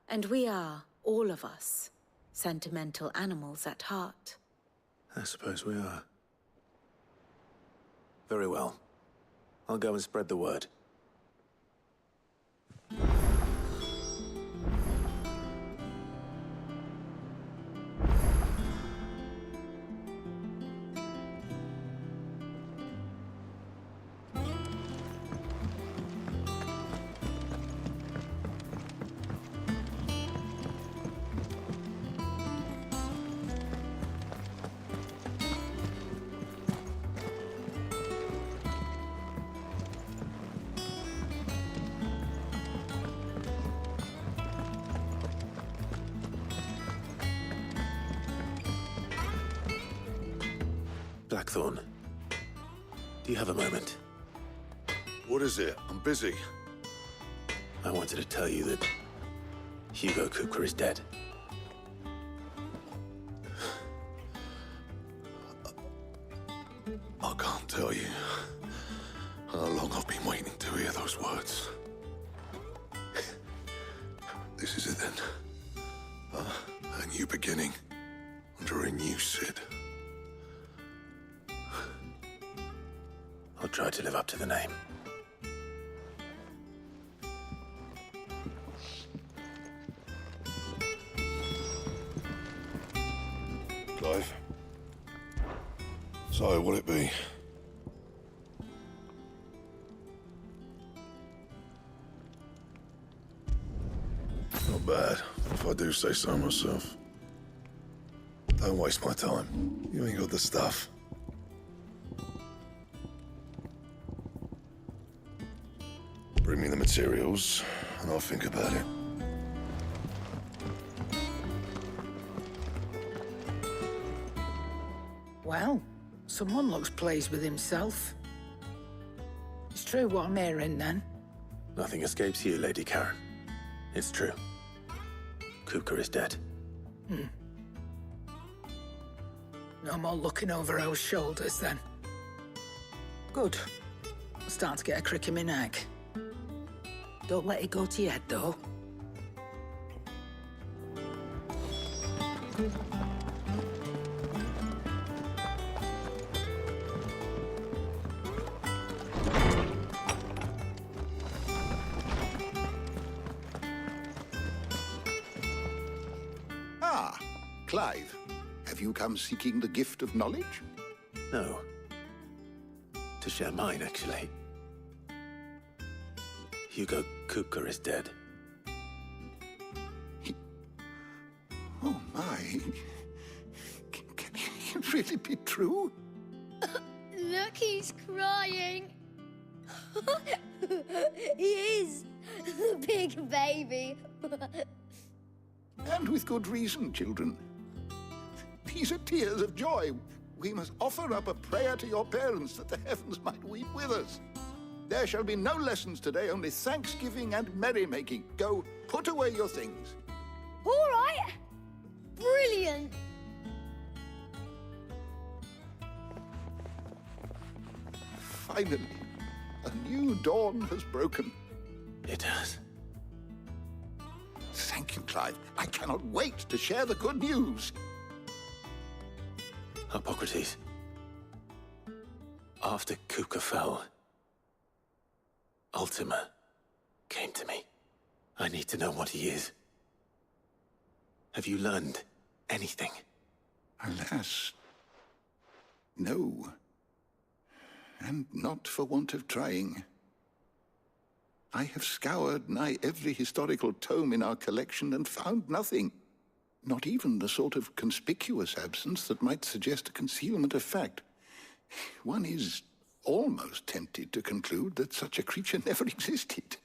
And we are, all of us, sentimental animals at heart. I suppose we are. Very well. I'll go and spread the word. Blackthorn, do you have a moment? What is it? I'm busy. I wanted to tell you that Hugo Kupka is dead. I can't tell you how long I've been waiting to hear those words. This is it then. A new beginning under a new Sid. I'll try to live up to the name. Clive. So, what'll it be? Not bad, if I do say so myself. Don't waste my time. You ain't got the stuff. Bring me the materials, and I'll think about it. Well, someone looks pleased with himself. It's true what I'm hearing, then. Nothing escapes you, Lady Karen. It's true. Kupka is dead. No more looking over our shoulders, then. Good. I'm starting to get a crick in my neck. Don't let it go to your head, though. Ah, Clive. Have you come seeking the gift of knowledge? No. To share mine, actually. Hugo Kupka is dead. Oh, my. Can it really be true? Look, he's crying. He is. The big baby. And with good reason, children. These are tears of joy. We must offer up a prayer to your parents that the heavens might weep with us. There shall be no lessons today, only thanksgiving and merrymaking. Go, put away your things. All right. Brilliant. Finally, a new dawn has broken. It has. Thank you, Clive. I cannot wait to share the good news. Hippocrates. After Kupka fell, Ultima came to me. I need to know what he is. Have you learned anything? Alas, no. And not for want of trying. I have scoured nigh every historical tome in our collection and found nothing. Not even the sort of conspicuous absence that might suggest a concealment of fact. One is almost tempted to conclude that such a creature never existed.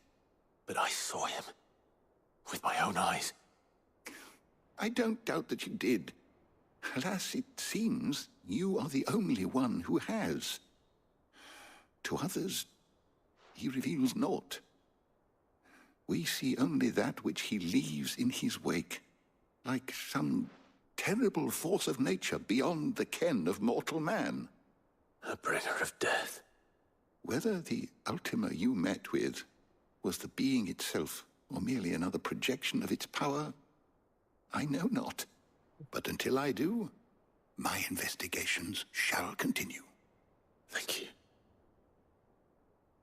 But I saw him. With my own eyes. I don't doubt that you did. Alas, it seems you are the only one who has. To others, he reveals naught. We see only that which he leaves in his wake, like some terrible force of nature beyond the ken of mortal man. A bringer of death. Whether the Ultima you met with was the being itself, or merely another projection of its power, I know not. But until I do, my investigations shall continue. Thank you.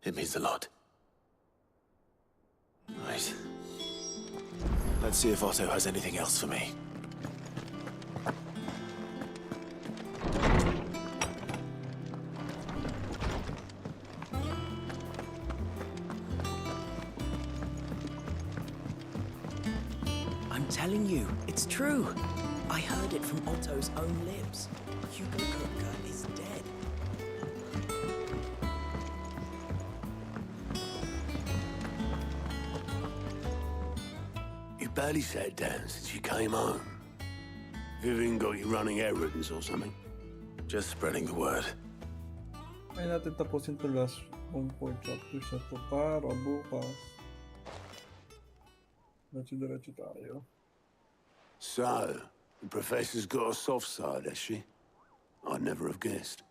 It means a lot. Right. Let's see if Otto has anything else for me. I'm telling you, it's true. I heard it from Otto's own lips. Hugo Kupka is dead. You barely sat down since you came home. Vivian got you running errands or something? Just spreading the word. Kaya natin tapusin to last 1 chapters na to para bukas. Diretso tayo. So, the professor's got a soft side, has she? I'd never have guessed.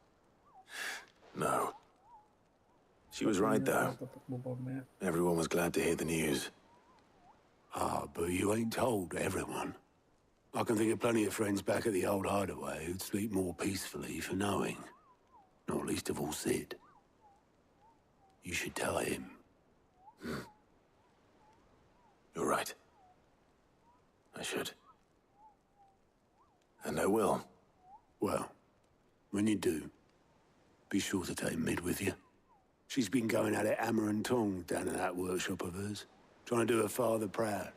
No. She was right, though. Everyone was glad to hear the news. Ah, but you ain't told everyone. I can think of plenty of friends back at the old hideaway who'd sleep more peacefully for knowing. Not least of all Sid. You should tell him. You're right. I should. And I will. Well, when you do, be sure to take Mid with you. She's been going at it hammer and tong down at that workshop of hers, trying to do her father proud.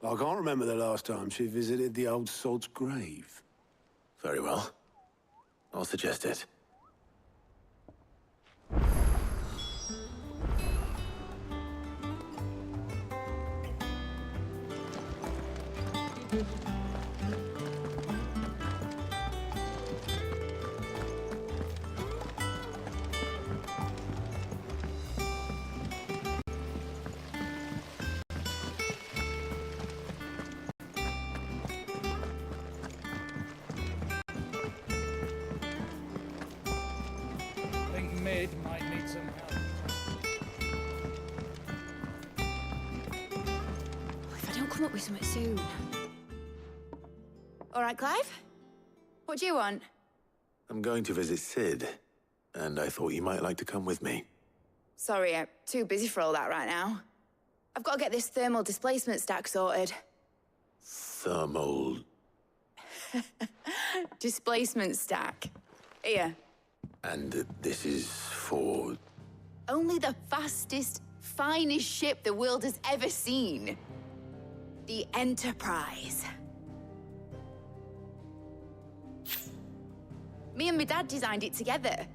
I can't remember the last time she visited the old sod's grave. Very well. I'll suggest it. Bring me come up with something soon. All right, Clive? What do you want? I'm going to visit Sid, and I thought you might like to come with me. Sorry, I'm too busy for all that right now. I've got to get this thermal displacement stack sorted. Thermal... Displacement stack. Here. And this is for... Only the fastest, finest ship the world has ever seen. The Enterprise. Me and my dad designed it together.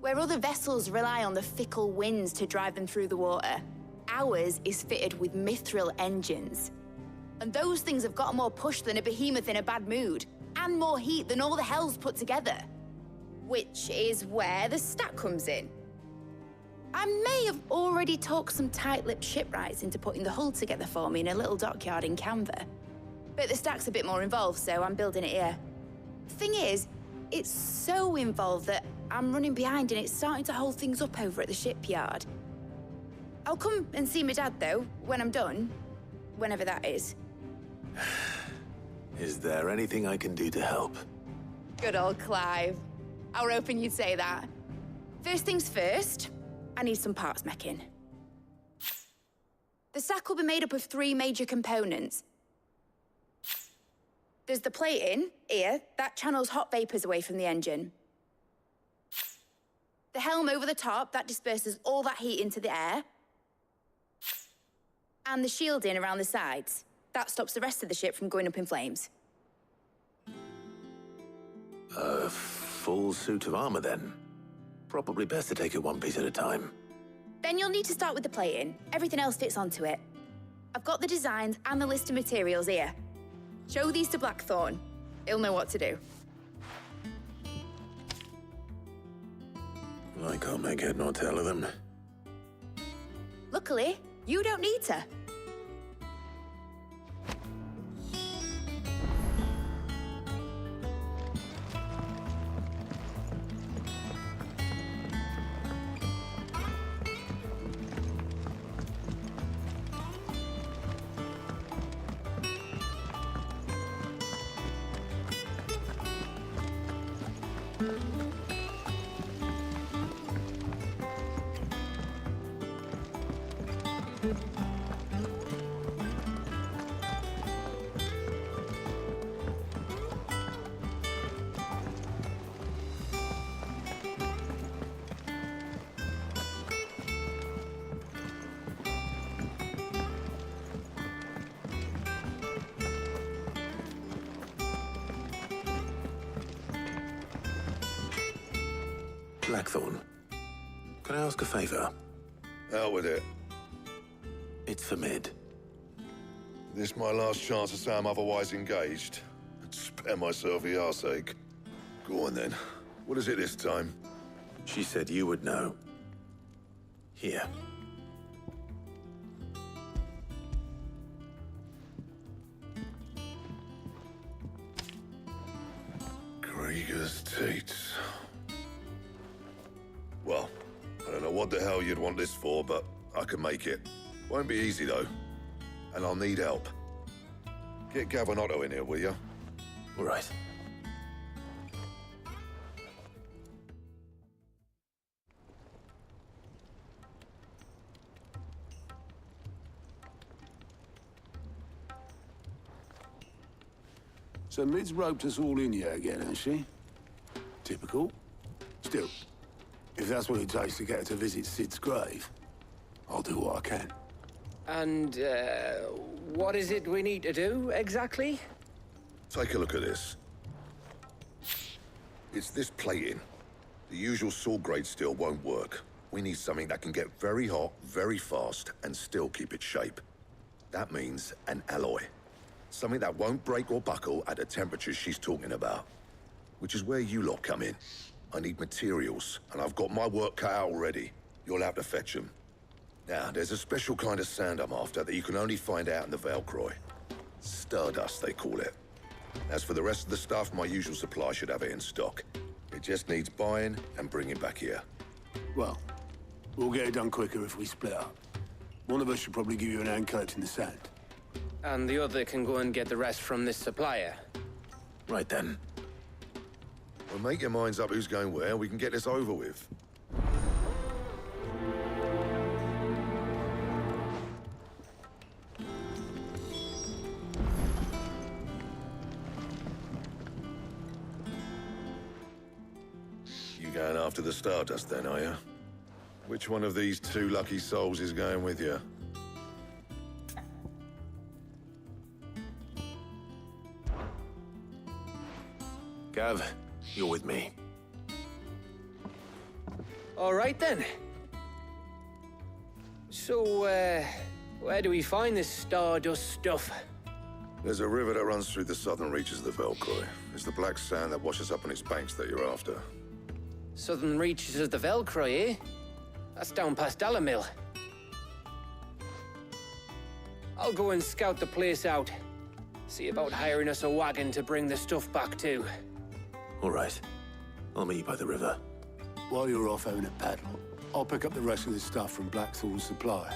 Where other vessels rely on the fickle winds to drive them through the water, ours is fitted with mithril engines. And those things have got more push than a behemoth in a bad mood, and more heat than all the hells put together. Which is where the stack comes in. I may have already talked some tight-lipped shipwrights into putting the hull together for me in a little dockyard in Canva. But the stack's a bit more involved, so I'm building it here. Thing is, it's so involved that I'm running behind and it's starting to hold things up over at the shipyard. I'll come and see my dad, though, when I'm done. Whenever that is. Is there anything I can do to help? Good old Clive. I were hoping you'd say that. First things first, I need some parts meching. The stack will be made up of 3 major components. There's the plating, here, that channels hot vapors away from the engine. The helm over the top, that disperses all that heat into the air. And the shielding around the sides. That stops the rest of the ship from going up in flames. A full suit of armor, then? Probably best to take it one piece at a time. Then you'll need to start with the plating. Everything else fits onto it. I've got the designs and the list of materials here. Show these to Blackthorn. He'll know what to do. I can't make head nor tail of them. Luckily, you don't need to. Blackthorn, can I ask a favor? Out with it. It's for Mid. This my last chance to say I'm otherwise engaged. I'd spare myself the arseache. Go on then. What is it this time? She said you would know. Here. Krieger's teats. Well, I don't know what the hell you'd want this for, but I can make it. Won't be easy, though. And I'll need help. Get Gavin-Otto in here, will you? All right. So Mid's roped us all in here again, hasn't she? Typical. Still, if that's what it takes to get her to visit Sid's grave, I'll do what I can. And, what is it we need to do, exactly? Take a look at this. It's this plating. The usual sword-grade steel won't work. We need something that can get very hot, very fast, and still keep its shape. That means an alloy. Something that won't break or buckle at the temperatures she's talking about. Which is where you lot come in. I need materials, and I've got my work cut out already. You'll have to fetch them. Now, there's a special kind of sand I'm after that you can only find out in the Valcroy. Stardust, they call it. As for the rest of the stuff, my usual supply should have it in stock. It just needs buying and bringing back here. Well, we'll get it done quicker if we split up. One of us should probably give you an hand collecting the sand. And the other can go and get the rest from this supplier. Right then. Well, make your minds up who's going where, and we can get this over with. You going after the Stardust then, are you? Which one of these two lucky souls is going with you? Gav, you're with me. All right, then. So, where do we find this Stardust stuff? There's a river that runs through the southern reaches of the Velcroy. It's the black sand that washes up on its banks that you're after. Southern reaches of the Velcroy, eh? That's down past Dalamil. I'll go and scout the place out. See about hiring us a wagon to bring the stuff back to. All right. I'll meet you by the river. While you're off having a paddle, I'll pick up the rest of this stuff from Blackthorn's supply.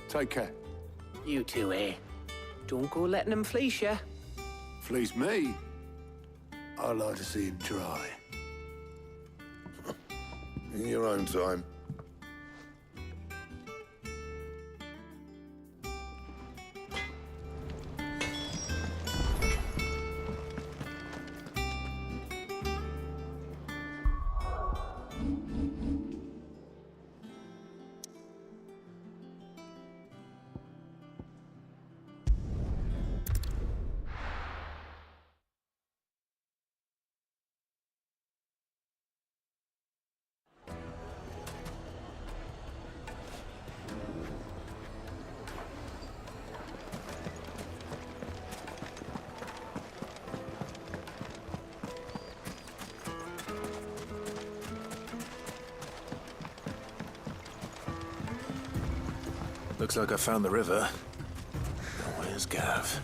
Take care. You two, eh? Don't go letting them fleece you. Fleece me? I'd like to see him try. In your own time. Looks like I found the river. Now, where's Gav?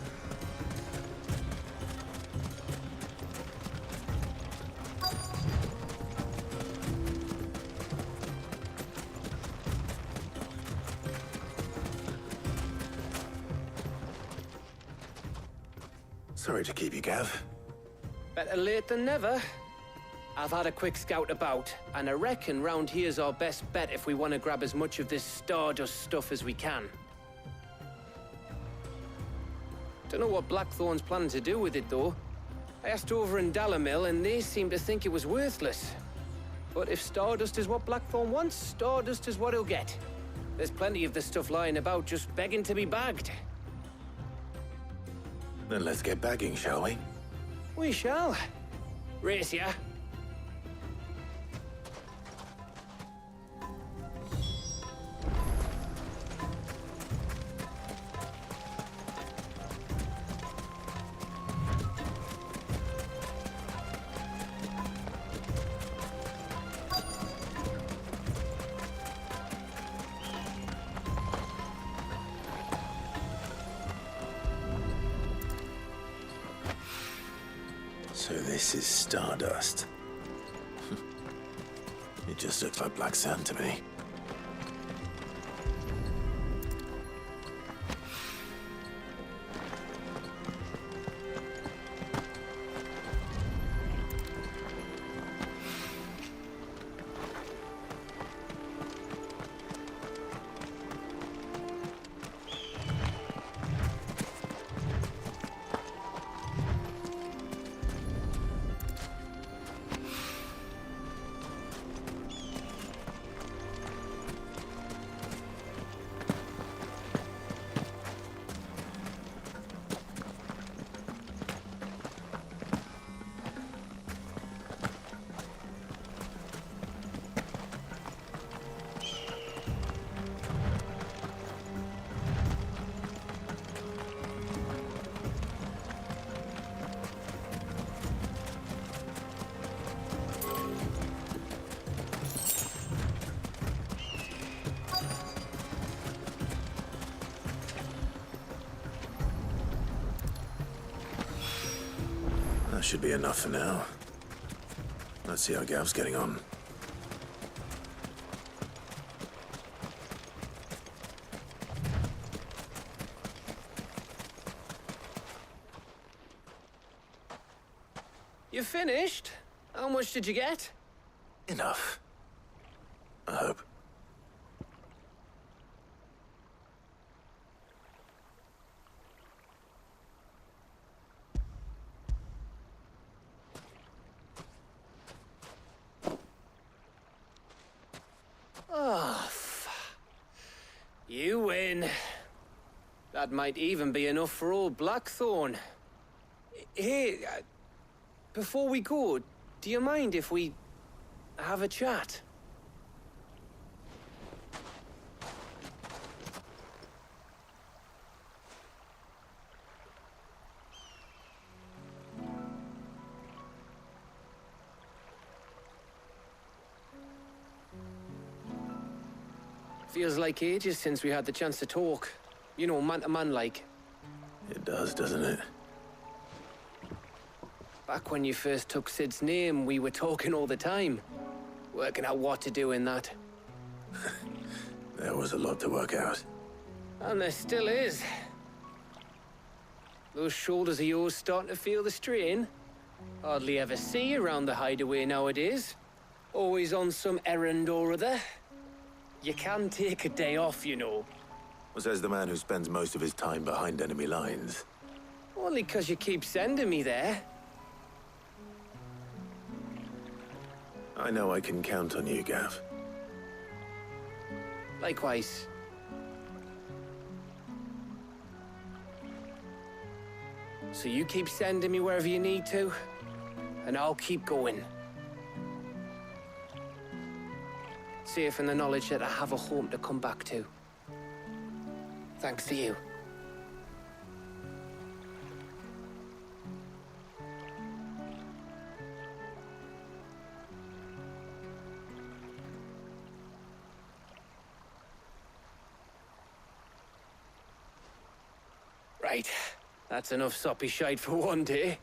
Sorry to keep you, Gav. Better late than never. I've had a quick scout about, and I reckon round here's our best bet if we want to grab as much of this Stardust stuff as we can. Don't know what Blackthorn's planning to do with it, though. I asked over in Dalamil, and they seem to think it was worthless. But if Stardust is what Blackthorn wants, Stardust is what he'll get. There's plenty of this stuff lying about, just begging to be bagged. Then let's get bagging, shall we? We shall. Race ya. So this is Stardust. It just looks like black sand to me. That should be enough for now. Let's see how Gav's getting on. You finished? How much did you get? Enough. I hope. Oh, you win. That might even be enough for old Blackthorn. Hey, before we go, do you mind if we have a chat? Feels like ages since we had the chance to talk. You know, man to man like. It does, doesn't it? Back when you first took Sid's name, we were talking all the time. Working out what to do in that. There was a lot to work out. And there still is. Those shoulders of yours starting to feel the strain. Hardly ever see you around the hideaway nowadays. Always on some errand or other. You can take a day off, you know. Says the man who spends most of his time behind enemy lines. Only 'cause you keep sending me there. I know I can count on you, Gav. Likewise. So you keep sending me wherever you need to, and I'll keep going. Safe in the knowledge that I have a home to come back to. Thanks to you. Right. That's enough soppy shite for one day.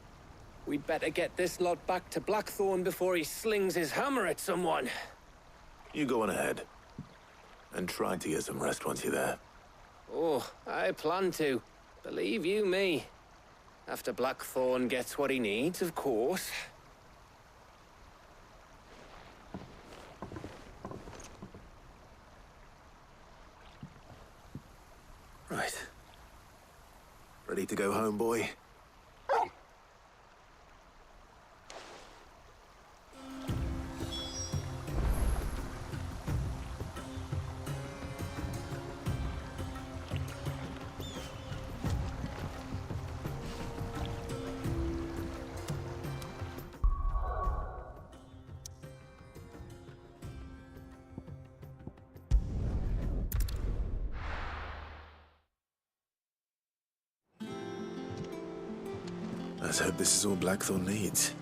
We'd better get this lot back to Blackthorn before he slings his hammer at someone. You go on ahead. And try to get some rest once you're there. Oh, I plan to. Believe you me. After Blackthorn gets what he needs, of course. Right. Ready to go home, boy? Let's hope this is all Blackthorn needs.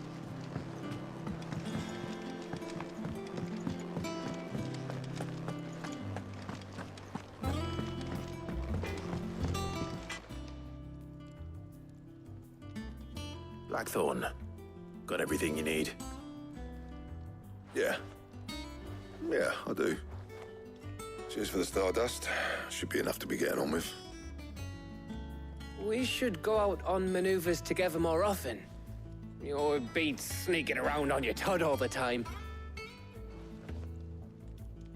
Blackthorn, got everything you need? Yeah. Yeah, I do. Cheers for the Stardust. Should be enough to be getting on with. We should go out on maneuvers together more often. You're beat sneaking around on your tud all the time.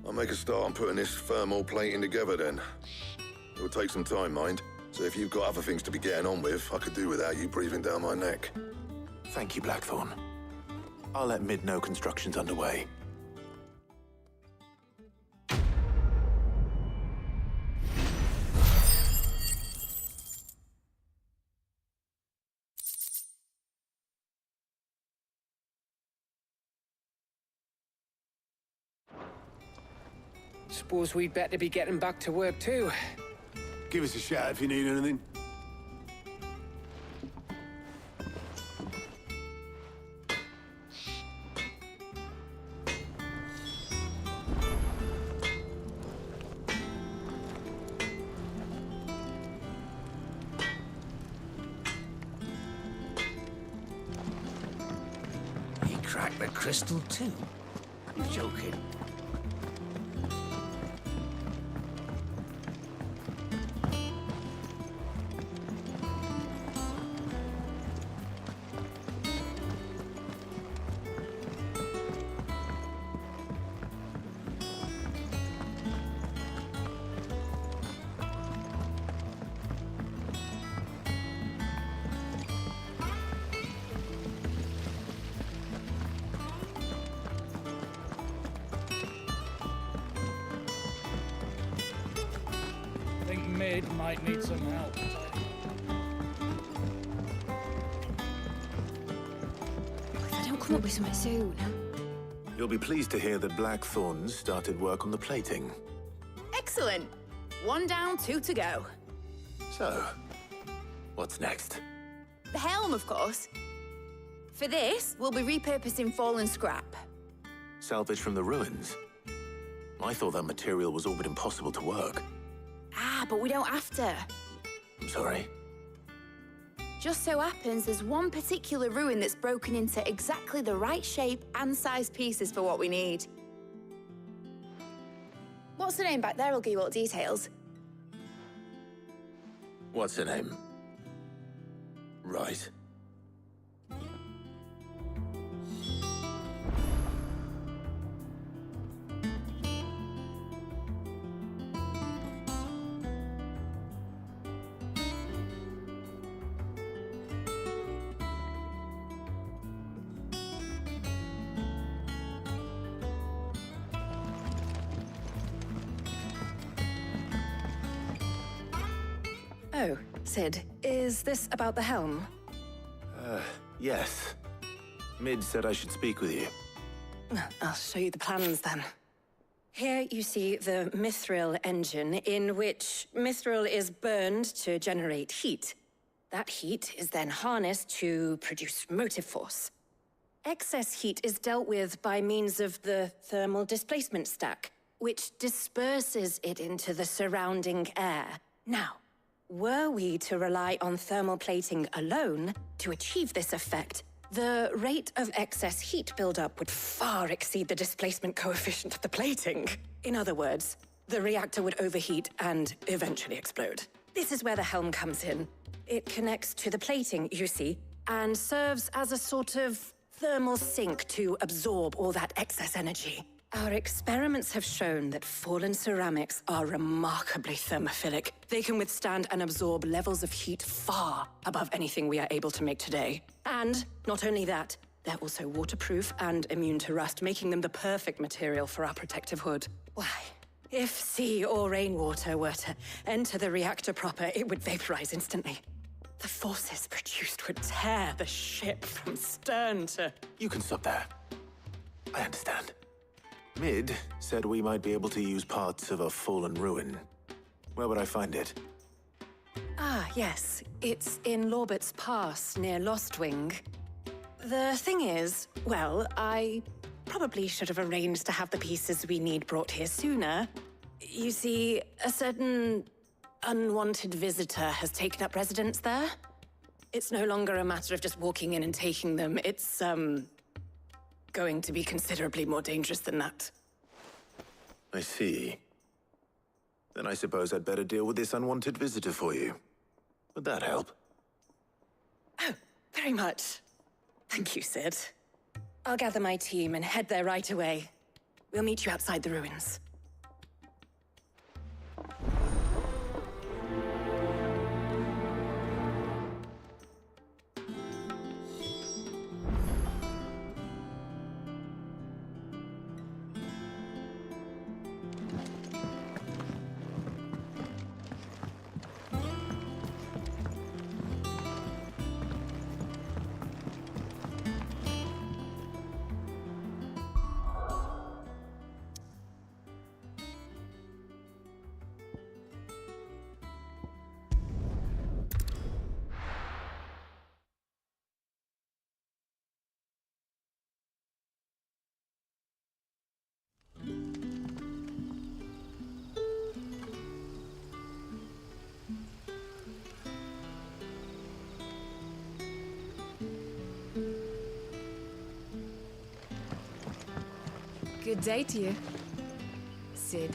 I'll make a start on putting this thermal plating together then. It will take some time, mind. So if you've got other things to be getting on with, I could do without you breathing down my neck. Thank you, Blackthorn. I'll let Mid know construction's underway. Suppose we'd better be getting back to work too. Give us a shout if you need anything. He cracked the crystal too? You're joking. Mid might need some help. If I don't come up with something soon. You'll be pleased to hear that Blackthorn's started work on the plating. Excellent. 1 down, 2 to go. So, what's next? The helm, of course. For this, we'll be repurposing fallen scrap. Salvage from the ruins? I thought that material was all but impossible to work. Ah, but we don't have to. I'm sorry. Just so happens there's one particular ruin that's broken into exactly the right shape and size pieces for what we need. What's the name back there? I'll give you all the details. What's her name? Right. Oh, Sid, is this about the helm? Yes. Mid said I should speak with you. I'll show you the plans then. Here you see the mithril engine, in which mithril is burned to generate heat. That heat is then harnessed to produce motive force. Excess heat is dealt with by means of the thermal displacement stack, which disperses it into the surrounding air. Now, were we to rely on thermal plating alone to achieve this effect, the rate of excess heat buildup would far exceed the displacement coefficient of the plating. In other words, the reactor would overheat and eventually explode. This is where the helm comes in. It connects to the plating, you see, and serves as a sort of thermal sink to absorb all that excess energy. Our experiments have shown that fallen ceramics are remarkably thermophilic. They can withstand and absorb levels of heat far above anything we are able to make today. And not only that, they're also waterproof and immune to rust, making them the perfect material for our protective hood. Why, if sea or rainwater were to enter the reactor proper, it would vaporize instantly. The forces produced would tear the ship from stern to... You can stop there. I understand. Mid said we might be able to use parts of a fallen ruin. Where would I find it? Ah, yes. It's in Lorbert's Pass, near Lostwing. The thing is, well, I probably should have arranged to have the pieces we need brought here sooner. You see, a certain unwanted visitor has taken up residence there. It's no longer a matter of just walking in and taking them. It's, going to be considerably more dangerous than that. I see. Then I suppose I'd better deal with this unwanted visitor for you. Would that help? Oh, very much. Thank you, Sid. I'll gather my team and head there right away. We'll meet you outside the ruins. Good day to you, Sid.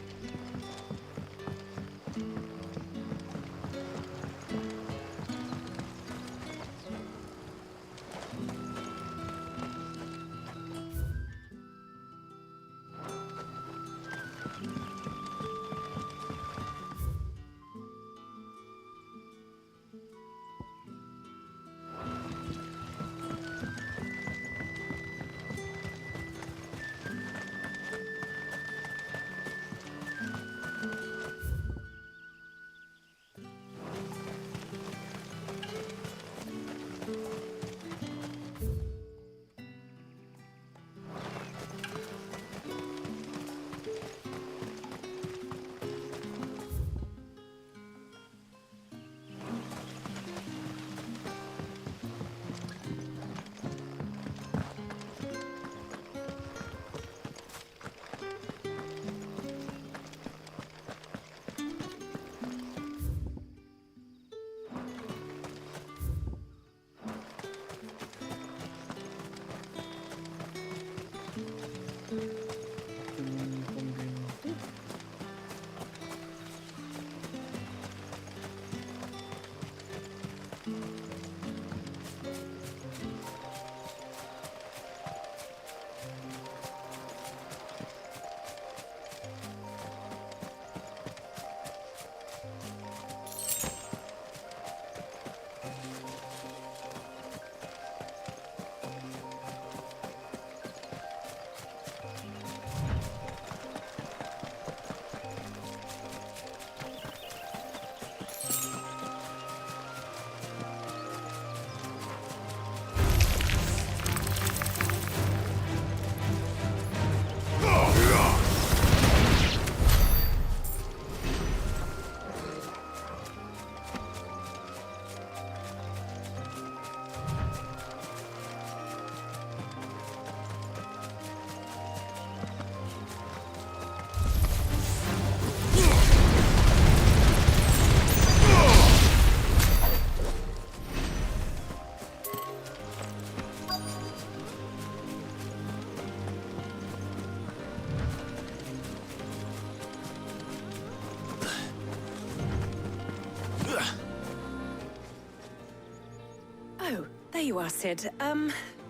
Oh, there you are, Sid.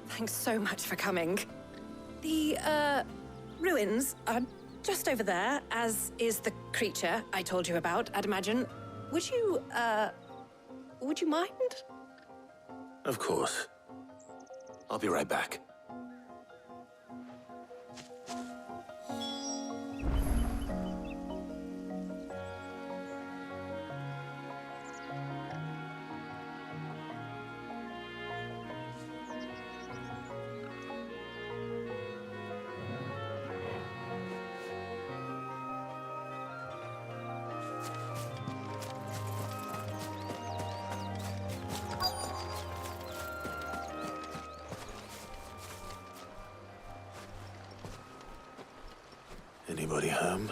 Thanks so much for coming. The, ruins are just over there, as is the creature I told you about, I'd imagine. Would you mind? Of course. I'll be right back. Anybody home?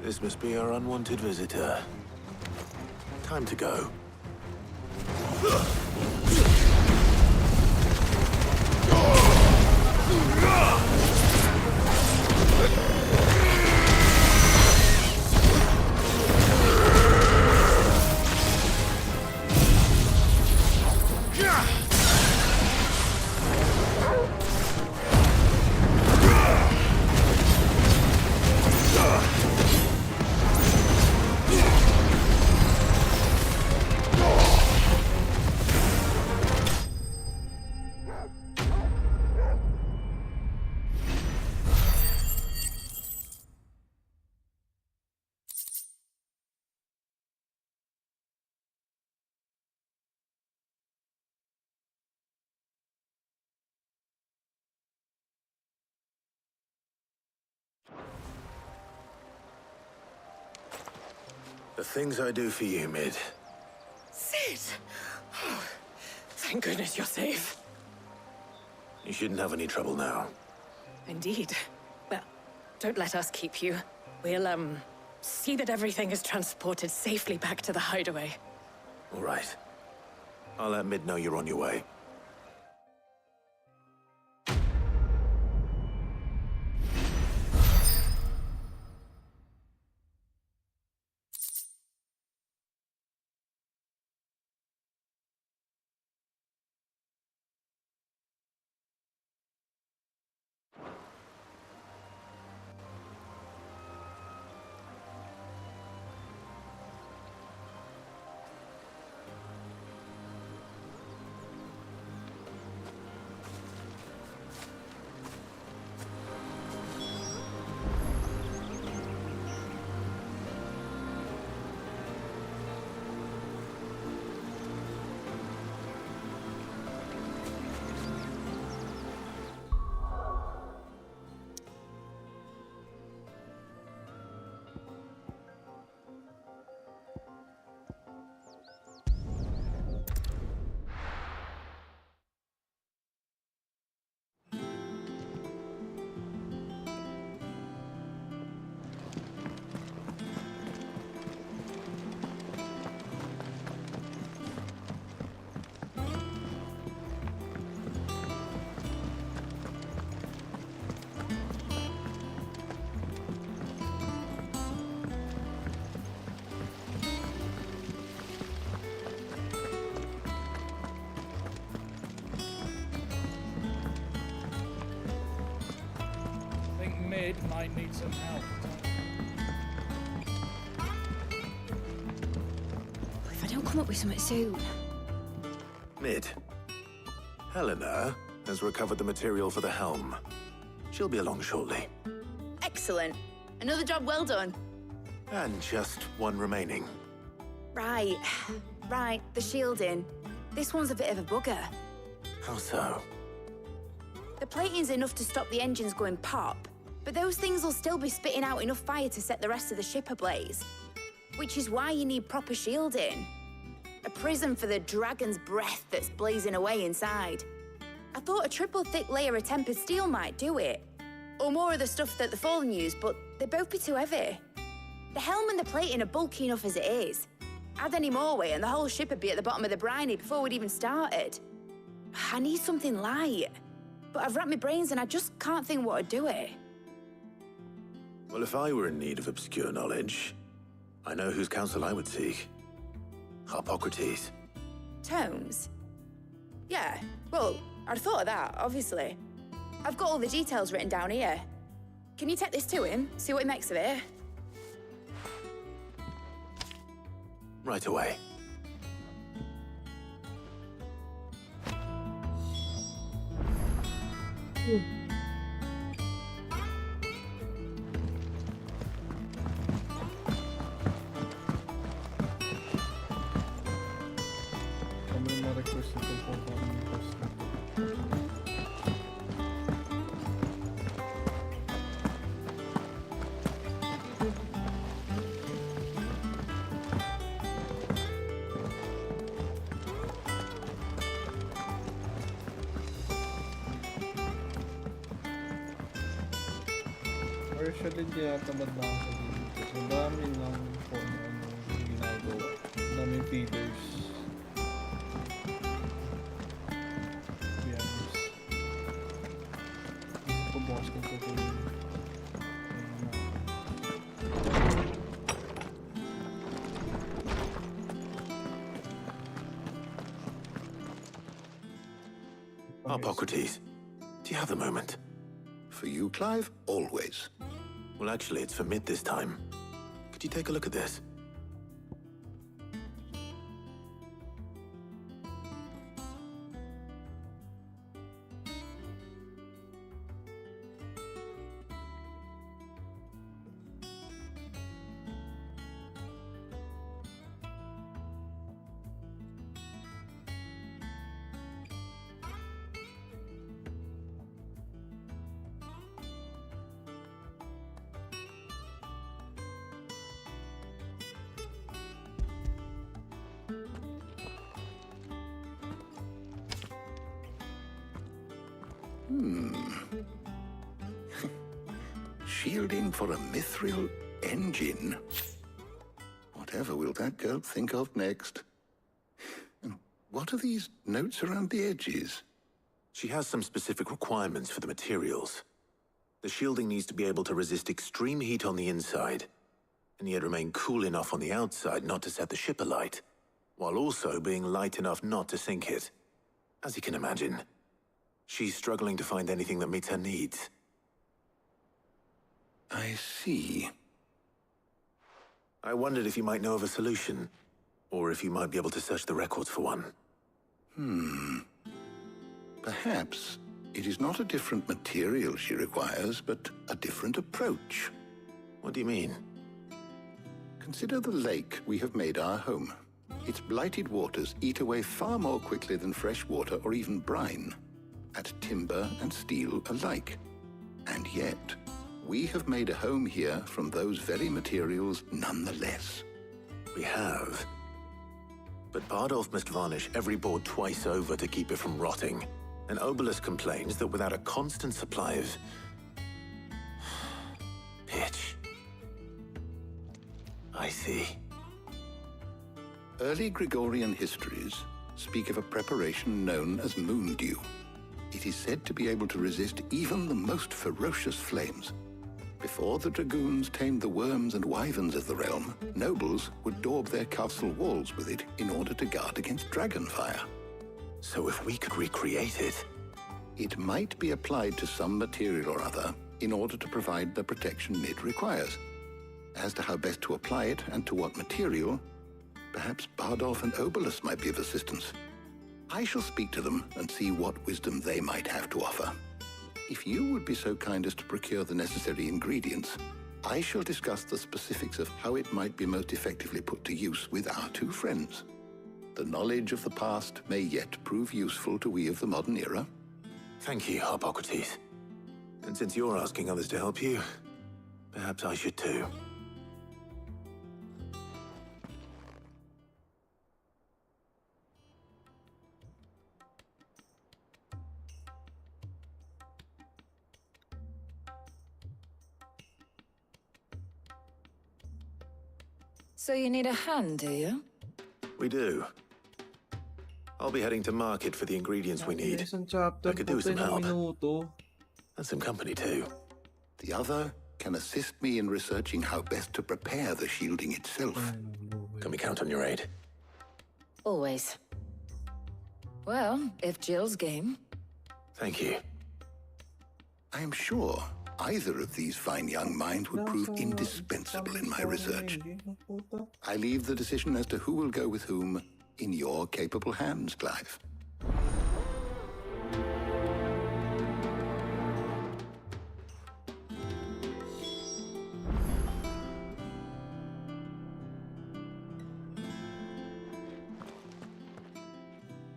This must be our unwanted visitor. Time to go. The things I do for you, Mid. Sid! Oh, thank goodness you're safe. You shouldn't have any trouble now. Indeed. Well, don't let us keep you. We'll, see that everything is transported safely back to the hideaway. All right. I'll let Mid know you're on your way. Mid might need some help. If I don't come up with something soon. Mid. Helena has recovered the material for the helm. She'll be along shortly. Excellent. Another job well done. And just one remaining. Right. Right, the shielding. This one's a bit of a bugger. How so? The plating's enough to stop the engines going pop, but those things will still be spitting out enough fire to set the rest of the ship ablaze. Which is why you need proper shielding. A prison for the dragon's breath that's blazing away inside. I thought a triple thick layer of tempered steel might do it. Or more of the stuff that the Fallen use, but they'd both be too heavy. The helm and the plating are bulky enough as it is. Add any more weight and the whole ship would be at the bottom of the briny before we'd even started. I need something light. But I've racked my brains and I just can't think what would do it. Well, if I were in need of obscure knowledge, I know whose counsel I would seek. Hippocrates. Tomes? Yeah, well, I'd thought of that, obviously. I've got all the details written down here. Can you take this to him, see what he makes of it? Right away. Kami ma-request ito po kami request na. Usually hindi natamad na ako sa dito. Ang dami lang po na ginagawa. Ang daming feeders. To be honest. Gusto ko bukas ko ito yung Hippocrates, do you have a moment? For you, Clive, always. Well, actually, it's for mid this time. Could you take a look at this? Shielding for a mithril engine. Whatever will that girl think of next? And what are these notes around the edges? She has some specific requirements for the materials. The shielding needs to be able to resist extreme heat on the inside, and yet remain cool enough on the outside not to set the ship alight, while also being light enough not to sink it. As you can imagine, she's struggling to find anything that meets her needs. I see. I wondered if you might know of a solution, or if you might be able to search the records for one. Perhaps it is not a different material she requires, but a different approach. What do you mean? Consider the lake we have made our home. Its blighted waters eat away far more quickly than fresh water or even brine, at timber and steel alike. And yet, we have made a home here from those very materials nonetheless. We have. But Bardolph must varnish every board twice over to keep it from rotting. And Obelisk complains that without a constant supply of pitch. I see. Early Gregorian histories speak of a preparation known as moon dew. It is said to be able to resist even the most ferocious flames. Before the dragoons tamed the worms and wyverns of the realm, nobles would daub their castle walls with it in order to guard against dragon fire. So if we could recreate it... It might be applied to some material or other in order to provide the protection it requires. As to how best to apply it and to what material, perhaps Bardolph and Obelisk might be of assistance. I shall speak to them and see what wisdom they might have to offer. If you would be so kind as to procure the necessary ingredients, I shall discuss the specifics of how it might be most effectively put to use with our two friends. The knowledge of the past may yet prove useful to we of the modern era. Thank you, Hippocrates. And since you're asking others to help you, perhaps I should too. So you need a hand, do you? We do. I'll be heading to market for the ingredients we need. Isang chapter I could do with some po, 10 help. minuto. And some company too. The other can assist me in researching how best to prepare the shielding itself. Can we count on your aid? Always. Well, if Jill's game. Thank you. I am sure either of these fine young minds would prove indispensable in my research. I leave the decision as to who will go with whom in your capable hands, Clive.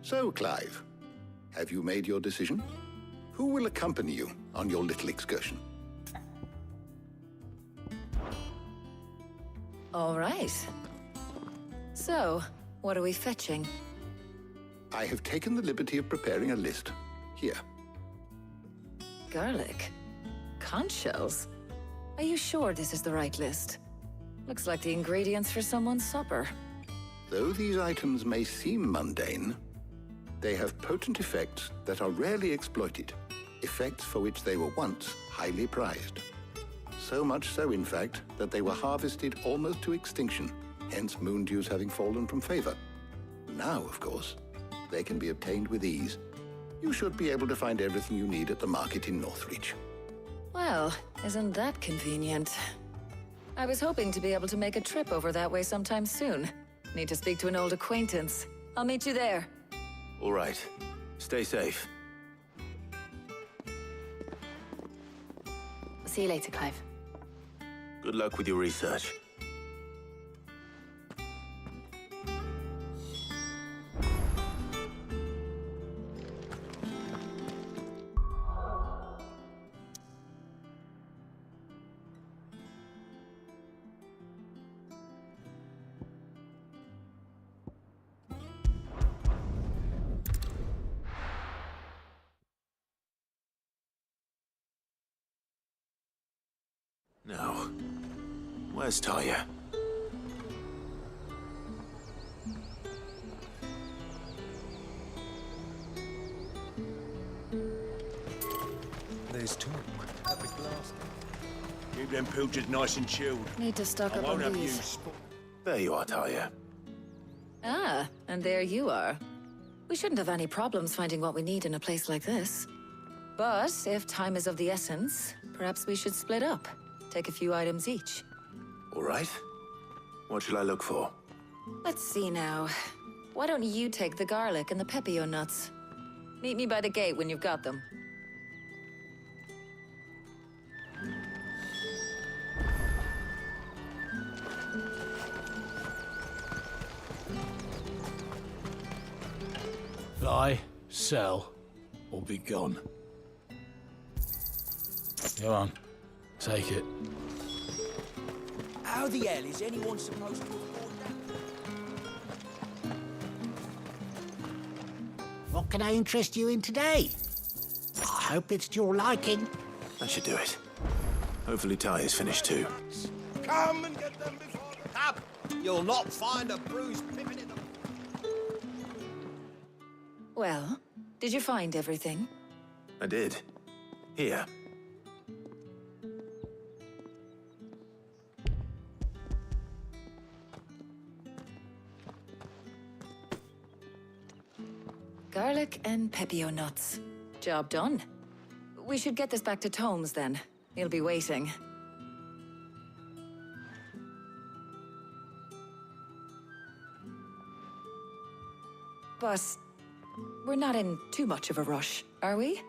So, Clive, have you made your decision? Who will accompany you on your little excursion? All right. So, what are we fetching? I have taken the liberty of preparing a list. Here. Garlic. Conch shells. Are you sure this is the right list? Looks like the ingredients for someone's supper. Though these items may seem mundane, they have potent effects that are rarely exploited, effects for which they were once highly prized. So much so, in fact, that they were harvested almost to extinction, hence moon dews having fallen from favor. Now, of course, they can be obtained with ease. You should be able to find everything you need at the market in Northreach. Well, isn't that convenient? I was hoping to be able to make a trip over that way sometime soon. Need to speak to an old acquaintance. I'll meet you there. All right. Stay safe. See you later, Clive. Good luck with your research. Now, where's Talia? There's talk. Keep them pilchers nice and chilled. Need to stock up I won't on have you these. There you are, Talia. Ah, and there you are. We shouldn't have any problems finding what we need in a place like this. But if time is of the essence, perhaps we should split up. Take a few items each. All right. What shall I look for? Let's see now. Why don't you take the garlic and the pepio nuts? Meet me by the gate when you've got them. Buy, sell, or be gone. Go on. Take it. How the hell is anyone supposed to afford that? What can I interest you in today? I hope it's to your liking. That should do it. Hopefully Talia's finished too. Come and get them before the cap. You'll not find a bruised pippin in the... Well, did you find everything? I did. Here. Garlic and pepio nuts. Job done. We should get this back to Tomes then. He'll be waiting. But we're not in too much of a rush, are we?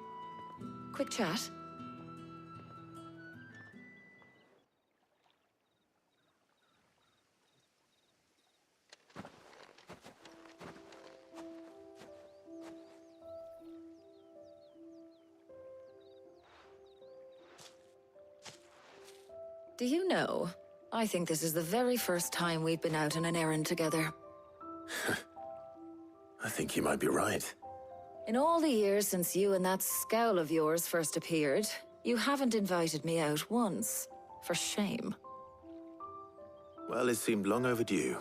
Quick chat. Do you know, I think this is the very first time we've been out on an errand together. I think you might be right. In all the years since you and that scowl of yours first appeared, you haven't invited me out once. For shame. Well, it seemed long overdue.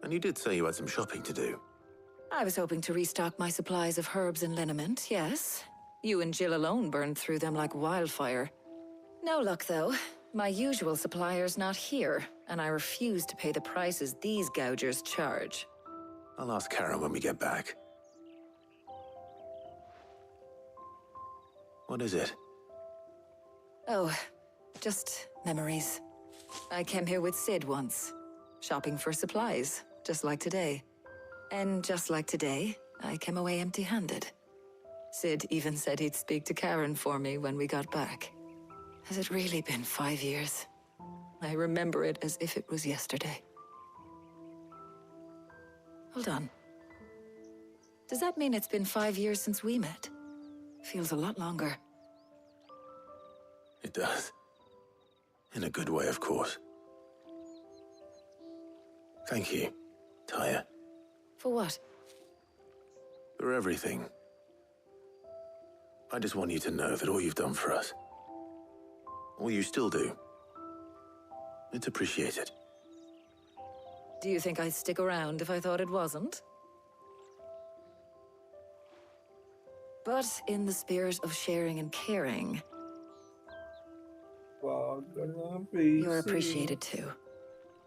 And you did say you had some shopping to do. I was hoping to restock my supplies of herbs and liniment, yes. You and Jill alone burned through them like wildfire. No luck, though. My usual supplier's not here, and I refuse to pay the prices these gougers charge. I'll ask Karen when we get back. What is it? Oh, just memories. I came here with Sid once, shopping for supplies, just like today. And just like today, I came away empty-handed. Sid even said he'd speak to Karen for me when we got back. Has it really been 5 years? I remember it as if it was yesterday. Hold on. Does that mean it's been 5 years since we met? Feels a lot longer. It does. In a good way, of course. Thank you, Tyre. For what? For everything. I just want you to know that all you've done for us, all you still do, it's appreciated. Do you think I'd stick around if I thought it wasn't? But in the spirit of sharing and caring, you're appreciated too.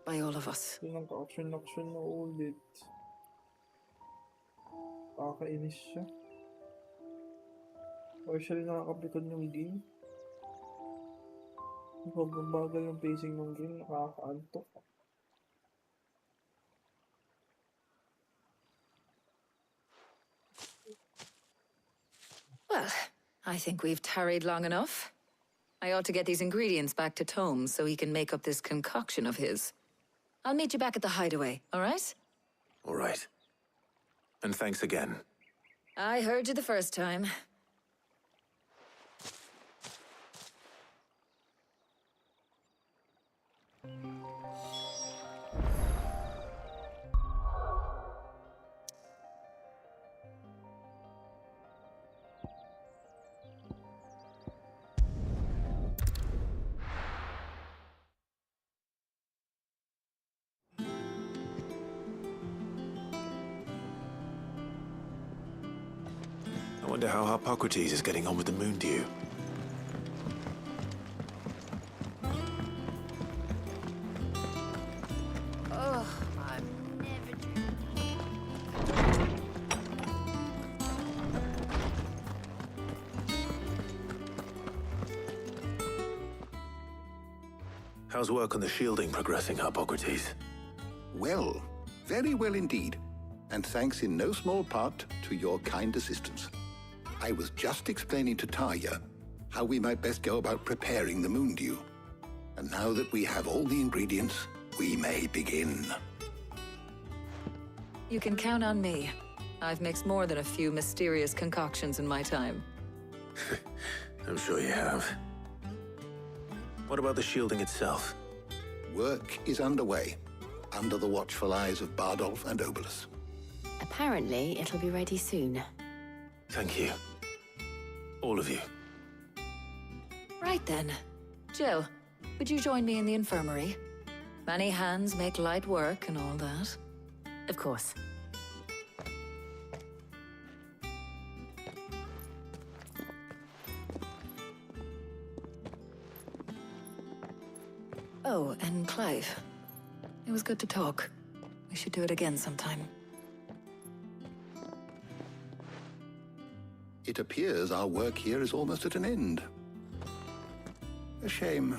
By all of us. Action na ulit. Kakainis siya. Partially nakakaplikod yung game. Bagal yung pacing ng game, nakakaantok. Well, I think we've tarried long enough. I ought to get these ingredients back to Tome so he can make up this concoction of his. I'll meet you back at the hideaway, all right? All right. And thanks again. I heard you the first time. I wonder how Hippocrates is getting on with the moon dew. Oh, I'm never How's work on the shielding progressing, Hippocrates? Well, very well indeed. And thanks in no small part to your kind assistance. I was just explaining to Tarja how we might best go about preparing the moon dew. And now that we have all the ingredients, we may begin. You can count on me. I've mixed more than a few mysterious concoctions in my time. I'm sure you have. What about the shielding itself? Work is underway, under the watchful eyes of Bardolph and Obolus. Apparently, it'll be ready soon. Thank you. All of you. Right then. Jill, would you join me in the infirmary? Many hands make light work and all that. Of course. Oh, and Clive. It was good to talk. We should do it again sometime. It appears our work here is almost at an end. A shame.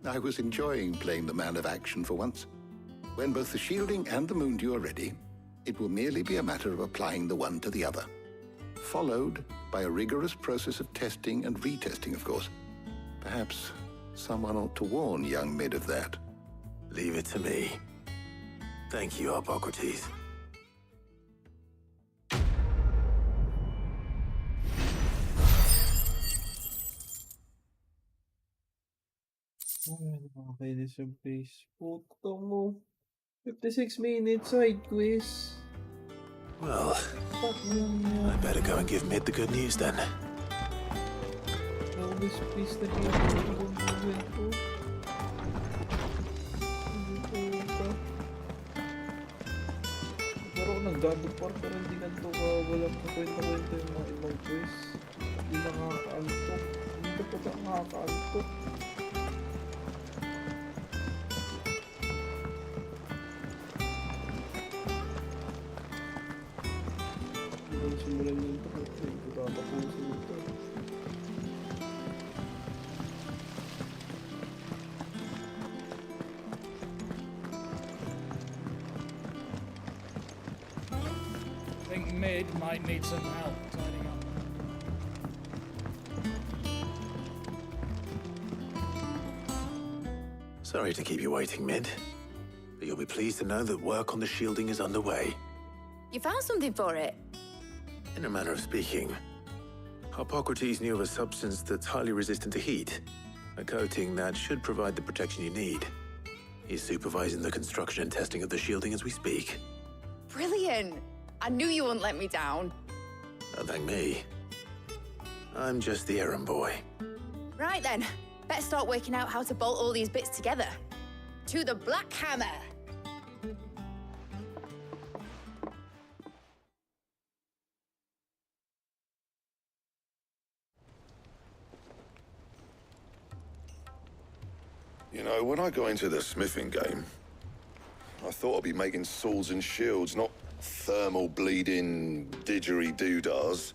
I was enjoying playing the man of action for once. When both the shielding and the moon dew are ready, it will merely be a matter of applying the one to the other. Followed by a rigorous process of testing and retesting, of course. Perhaps someone ought to warn young Mid of that. Leave it to me. Thank you, Hippocrates. Ay, nakakainis yung face. Puto mo. 56 minutes side quiz. Well, I better go and give Mid the good news then. Always please na yung momento. Pero kung nag-God-of-War pero hindi ganito ka walang kakwenta-kwenta yung mga ibang quiz. Hindi nakakaantok. cepet gak makan tuh. Simulan yung takot eh. Pagkakapusin ito. I think Mid might need some help tidying up. Sorry to keep you waiting, Mid. But you'll be pleased to know that work on the shielding is underway. You found something for it? In a manner of speaking, Hippocrates knew of a substance that's highly resistant to heat. A coating that should provide the protection you need. He's supervising the construction and testing of the shielding as we speak. Brilliant! I knew you wouldn't let me down. Don't thank me. I'm just the errand boy. Right then, better start working out how to bolt all these bits together. To the Black Hammer! You know, when I got into the smithing game, I thought I'd be making swords and shields, not thermal bleeding didgeridoo-dahs.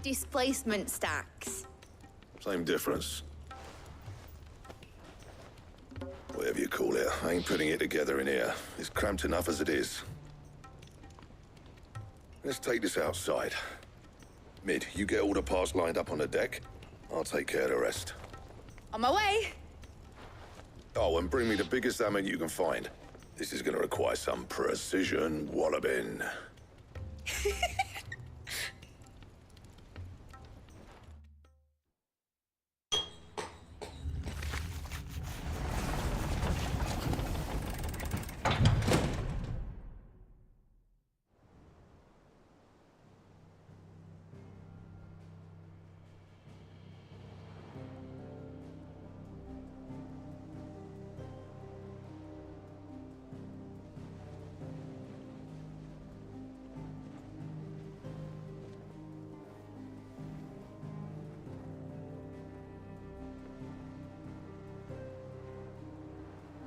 Displacement stacks. Same difference. Whatever you call it, I ain't putting it together in here. It's cramped enough as it is. Let's take this outside. Mid, you get all the parts lined up on the deck. I'll take care of the rest. On my way! Oh, and bring me the biggest hammer you can find. This is gonna require some precision walloping.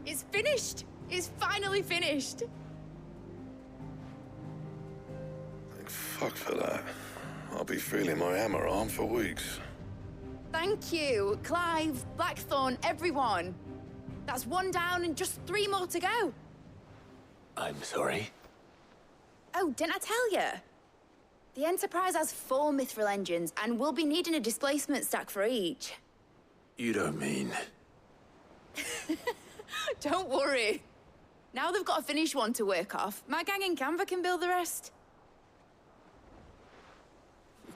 It's finished! It's finally finished! Thank fuck for that. I'll be feeling my hammer arm for weeks. Thank you, Clive, Blackthorn, everyone. That's one down and just 3 more to go. I'm sorry. Oh, didn't I tell you? The Enterprise has 4 mithril engines, and we'll be needing a displacement stack for each. You don't mean... Don't worry. Now they've got a finished one to work off, my gang in Canva can build the rest.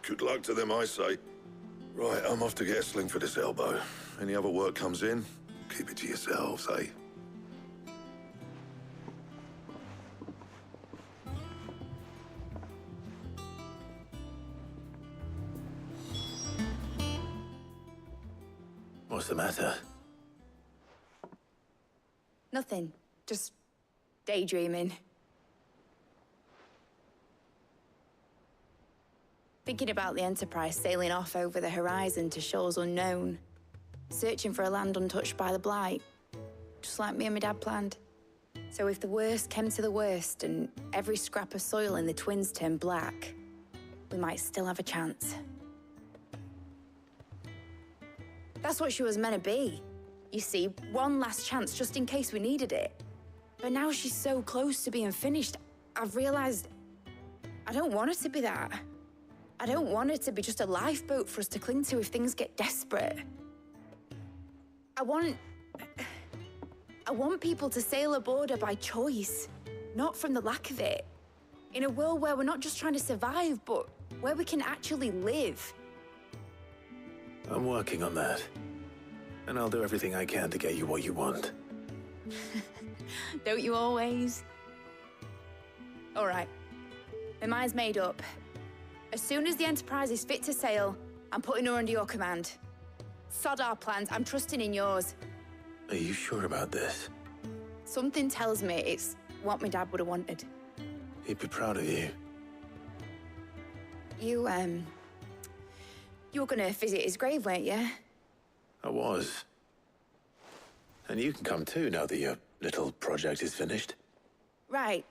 Good luck to them, I say. Right, I'm off to get a sling for this elbow. Any other work comes in, keep it to yourselves, eh? What's the matter? Nothing. Just daydreaming. Thinking about the Enterprise sailing off over the horizon to shores unknown. Searching for a land untouched by the Blight. Just like me and my dad planned. So if the worst came to the worst and every scrap of soil in the Twins turned black, we might still have a chance. That's what she was meant to be. You see, one last chance just in case we needed it. But now she's so close to being finished, I've realized I don't want her to be that. I don't want her to be just a lifeboat for us to cling to if things get desperate. I want people to sail aboard her by choice, not from the lack of it. In a world where we're not just trying to survive, but where we can actually live. I'm working on that. And I'll do everything I can to get you what you want. Don't you always? All right. My mind's made up. As soon as the Enterprise is fit to sail, I'm putting her under your command. Sod our plans, I'm trusting in yours. Are you sure about this? Something tells me it's what my dad would have wanted. He'd be proud of you. You were gonna visit his grave, weren't you? I was. And you can come too now that your little project is finished. Right.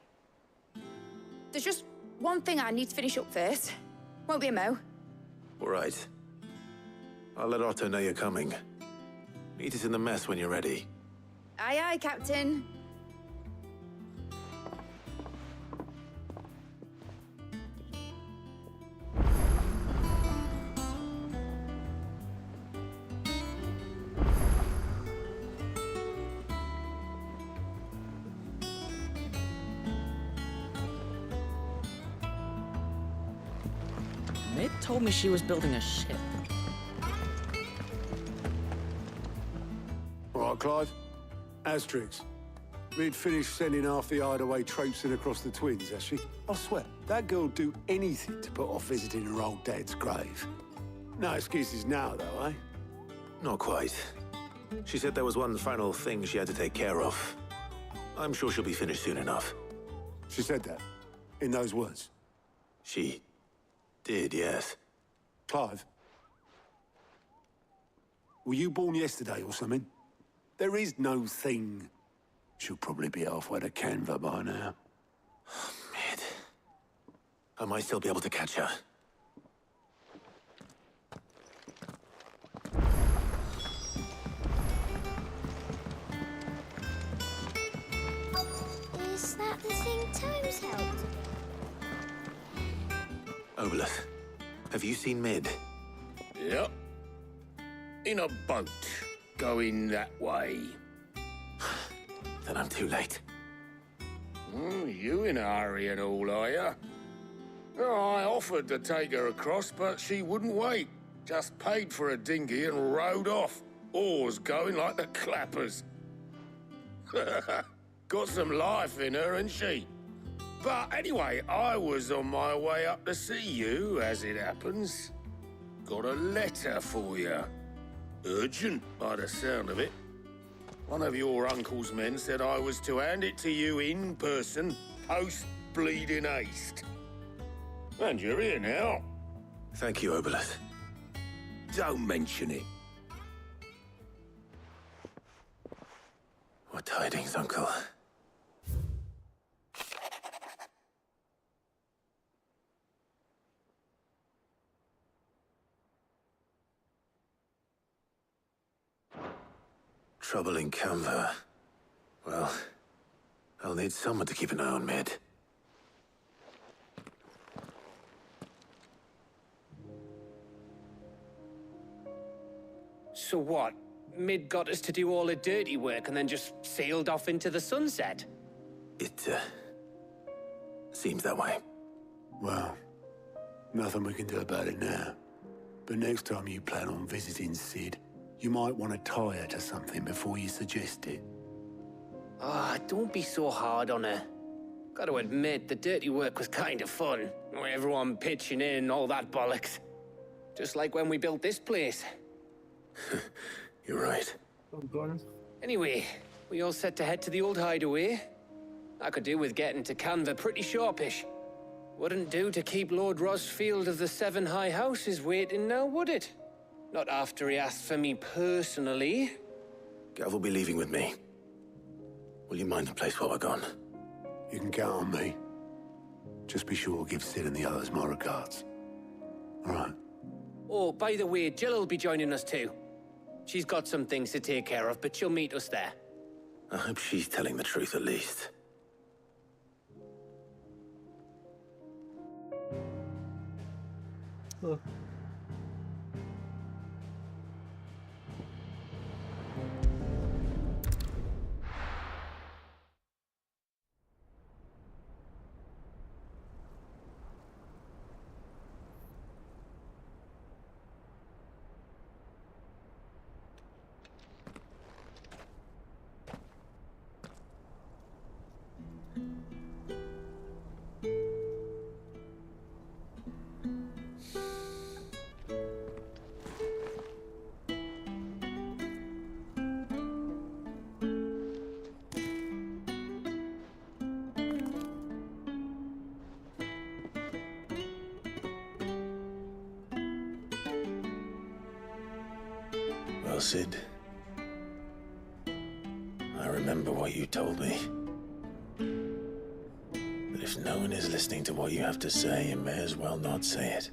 There's just one thing I need to finish up first. Won't be a mo. All right. I'll let Otto know you're coming. Meet us in the mess when you're ready. Aye, aye, Captain. Mid told me she was building a ship. All right, Clive. Asterix. We'd finished sending half the hideaway traipsing across the twins, has she? I swear, that girl'd do anything to put off visiting her old dad's grave. No excuses now, though, eh? Not quite. She said there was one final thing she had to take care of. I'm sure she'll be finished soon enough. She said that? In those words? She did, yes. Clive? Were you born yesterday or something? There is no thing. She'll probably be halfway to Canva by now. Mid. I might still be able to catch her. Is that the thing Tomes helped? Obolus, have you seen Mid? Yep. In a boat, going that way. Then I'm too late. You in a hurry and all, are you? Oh, I offered to take her across, but she wouldn't wait. Just paid for a dinghy and rowed off. Oars going like the clappers. Got some life in her, ain't she? But anyway, I was on my way up to see you, as it happens. Got a letter for you. Urgent, by the sound of it. One of your uncle's men said I was to hand it to you in person, post-bleeding haste. And you're here now. Thank you, Obolus. Don't mention it. What tidings, Uncle? Trouble in Canva. Well, I'll need someone to keep an eye on Mid. So what? Mid got us to do all the dirty work and then just sailed off into the sunset? It, seems that way. Well, nothing we can do about it now. But next time you plan on visiting Sid, you might want to tie her to something before you suggest it. Ah, don't be so hard on her. Gotta admit, the dirty work was kind of fun. Everyone pitching in and all that bollocks. Just like when we built this place. You're right. Anyway, we all set to head to the old hideaway. I could do with getting to Canva pretty sharpish. Wouldn't do to keep Lord Rosfield of the Seven High Houses waiting now, would it? Not after he asked for me personally. Gav will be leaving with me. Will you mind the place while we're gone? You can count on me. Just be sure to give Sid and the others my regards. All right. Oh, by the way, Jill will be joining us too. She's got some things to take care of, but she'll meet us there. I hope she's telling the truth at least. well, Sid. I remember what you told me. But if no one is listening to what you have to say, you may as well not say it.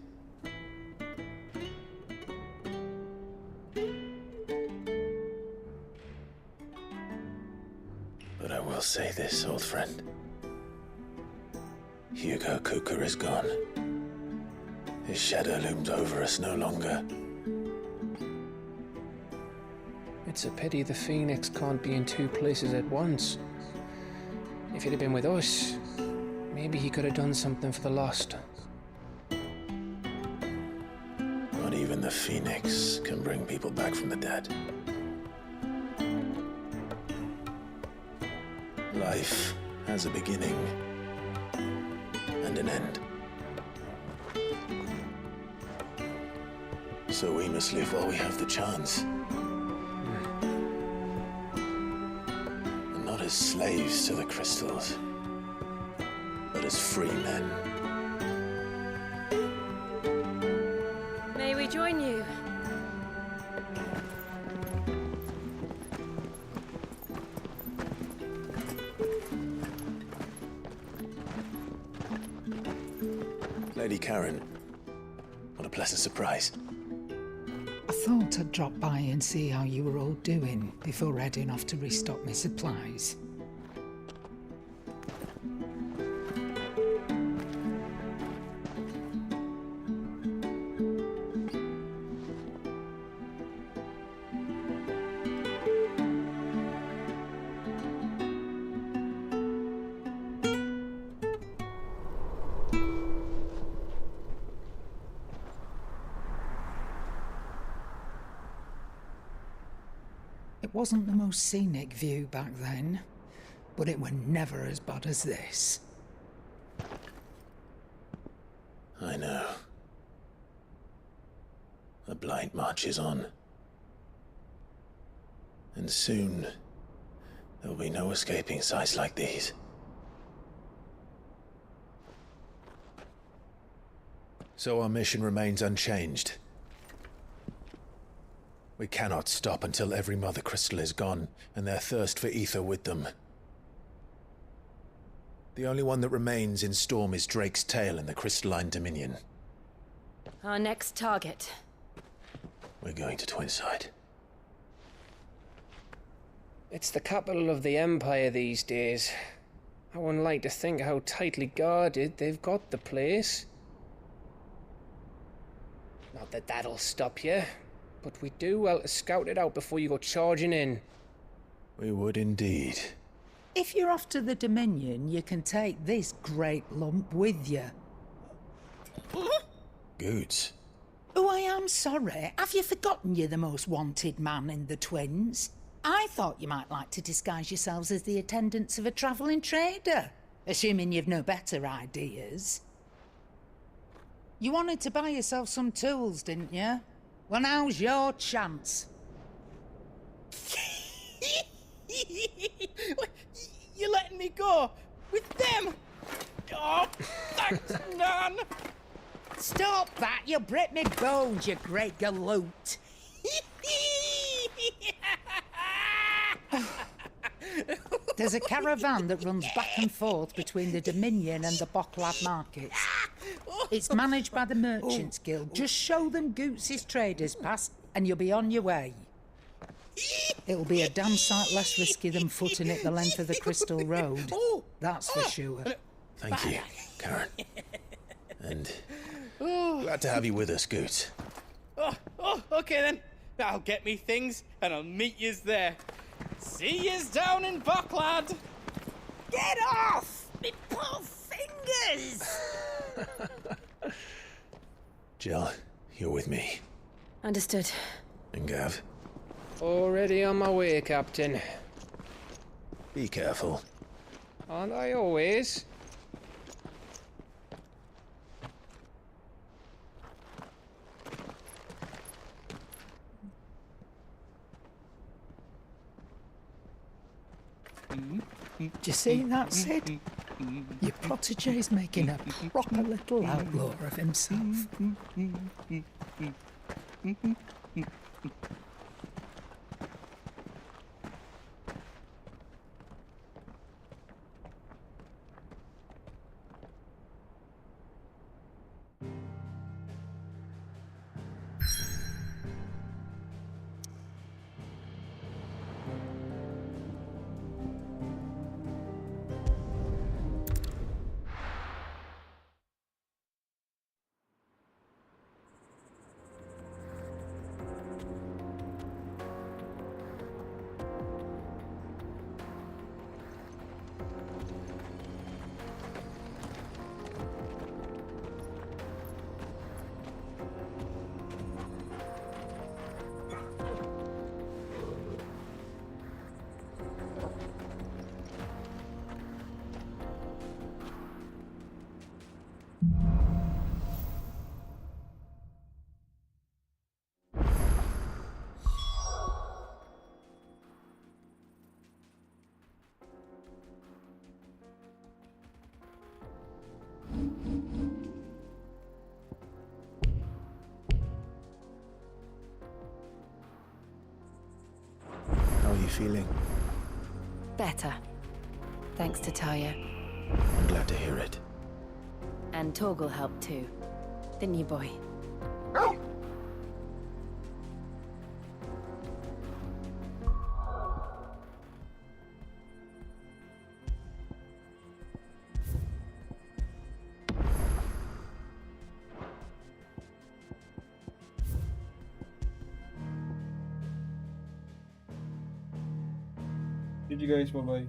But I will say this, old friend. Hugo Kuka is gone. His shadow looms over us no longer. It's a pity the Phoenix can't be in two places at once. If he'd have been with us, maybe he could have done something for the lost. Not even the Phoenix can bring people back from the dead. Life has a beginning and an end. So we must live while we have the chance. And not as slaves to the crystals, but as free men. May we join you? Lady Karen, what a pleasant surprise. I thought I'd drop by and see how you were all doing before heading off to restock my supplies. It wasn't the most scenic view back then, but it were never as bad as this. I know. The blight marches on. And soon, there will be no escaping sights like these. So our mission remains unchanged. We cannot stop until every Mother Crystal is gone, and their thirst for ether with them. The only one that remains in Storm is Drake's tail in the Crystalline Dominion. Our next target. We're going to Twinside. It's the capital of the Empire these days. I wouldn't like to think how tightly guarded they've got the place. Not that that'll stop you. But we do well to scout it out before you go charging in. We would indeed. If you're off to the Dominion, you can take this great lump with you. Goods. Oh, I am sorry. Have you forgotten you're the most wanted man in the Twins? I thought you might like to disguise yourselves as the attendants of a travelling trader, assuming you've no better ideas. You wanted to buy yourself some tools, didn't you? Well, now's your chance. You're letting me go with them? Oh, thanks, Nan. Stop that! You'll break me bones, you great galoot. There's a caravan that runs back and forth between the Dominion and the Bocklad markets. It's managed by the Merchants Guild. Just show them Goots' traders pass and you'll be on your way. It'll be a damn sight less risky than footing it the length of the Crystal Road. That's for sure. Thank you, Karen. And glad to have you with us, Goots. Oh, okay then. I'll get me things and I'll meet yous there. See yous down in Bocklad. Get off! Me poor fingers! Jill, you're with me. Understood. And Gav? Already on my way, Captain. Be careful. Aren't I always? Do you see that, Sid? Your protege's making a proper little outlaw of himself. feeling? Better. Thanks to Taya. I'm glad to hear it. And Torgal helped too. Didn't you, boy? Did you guys, bye-bye.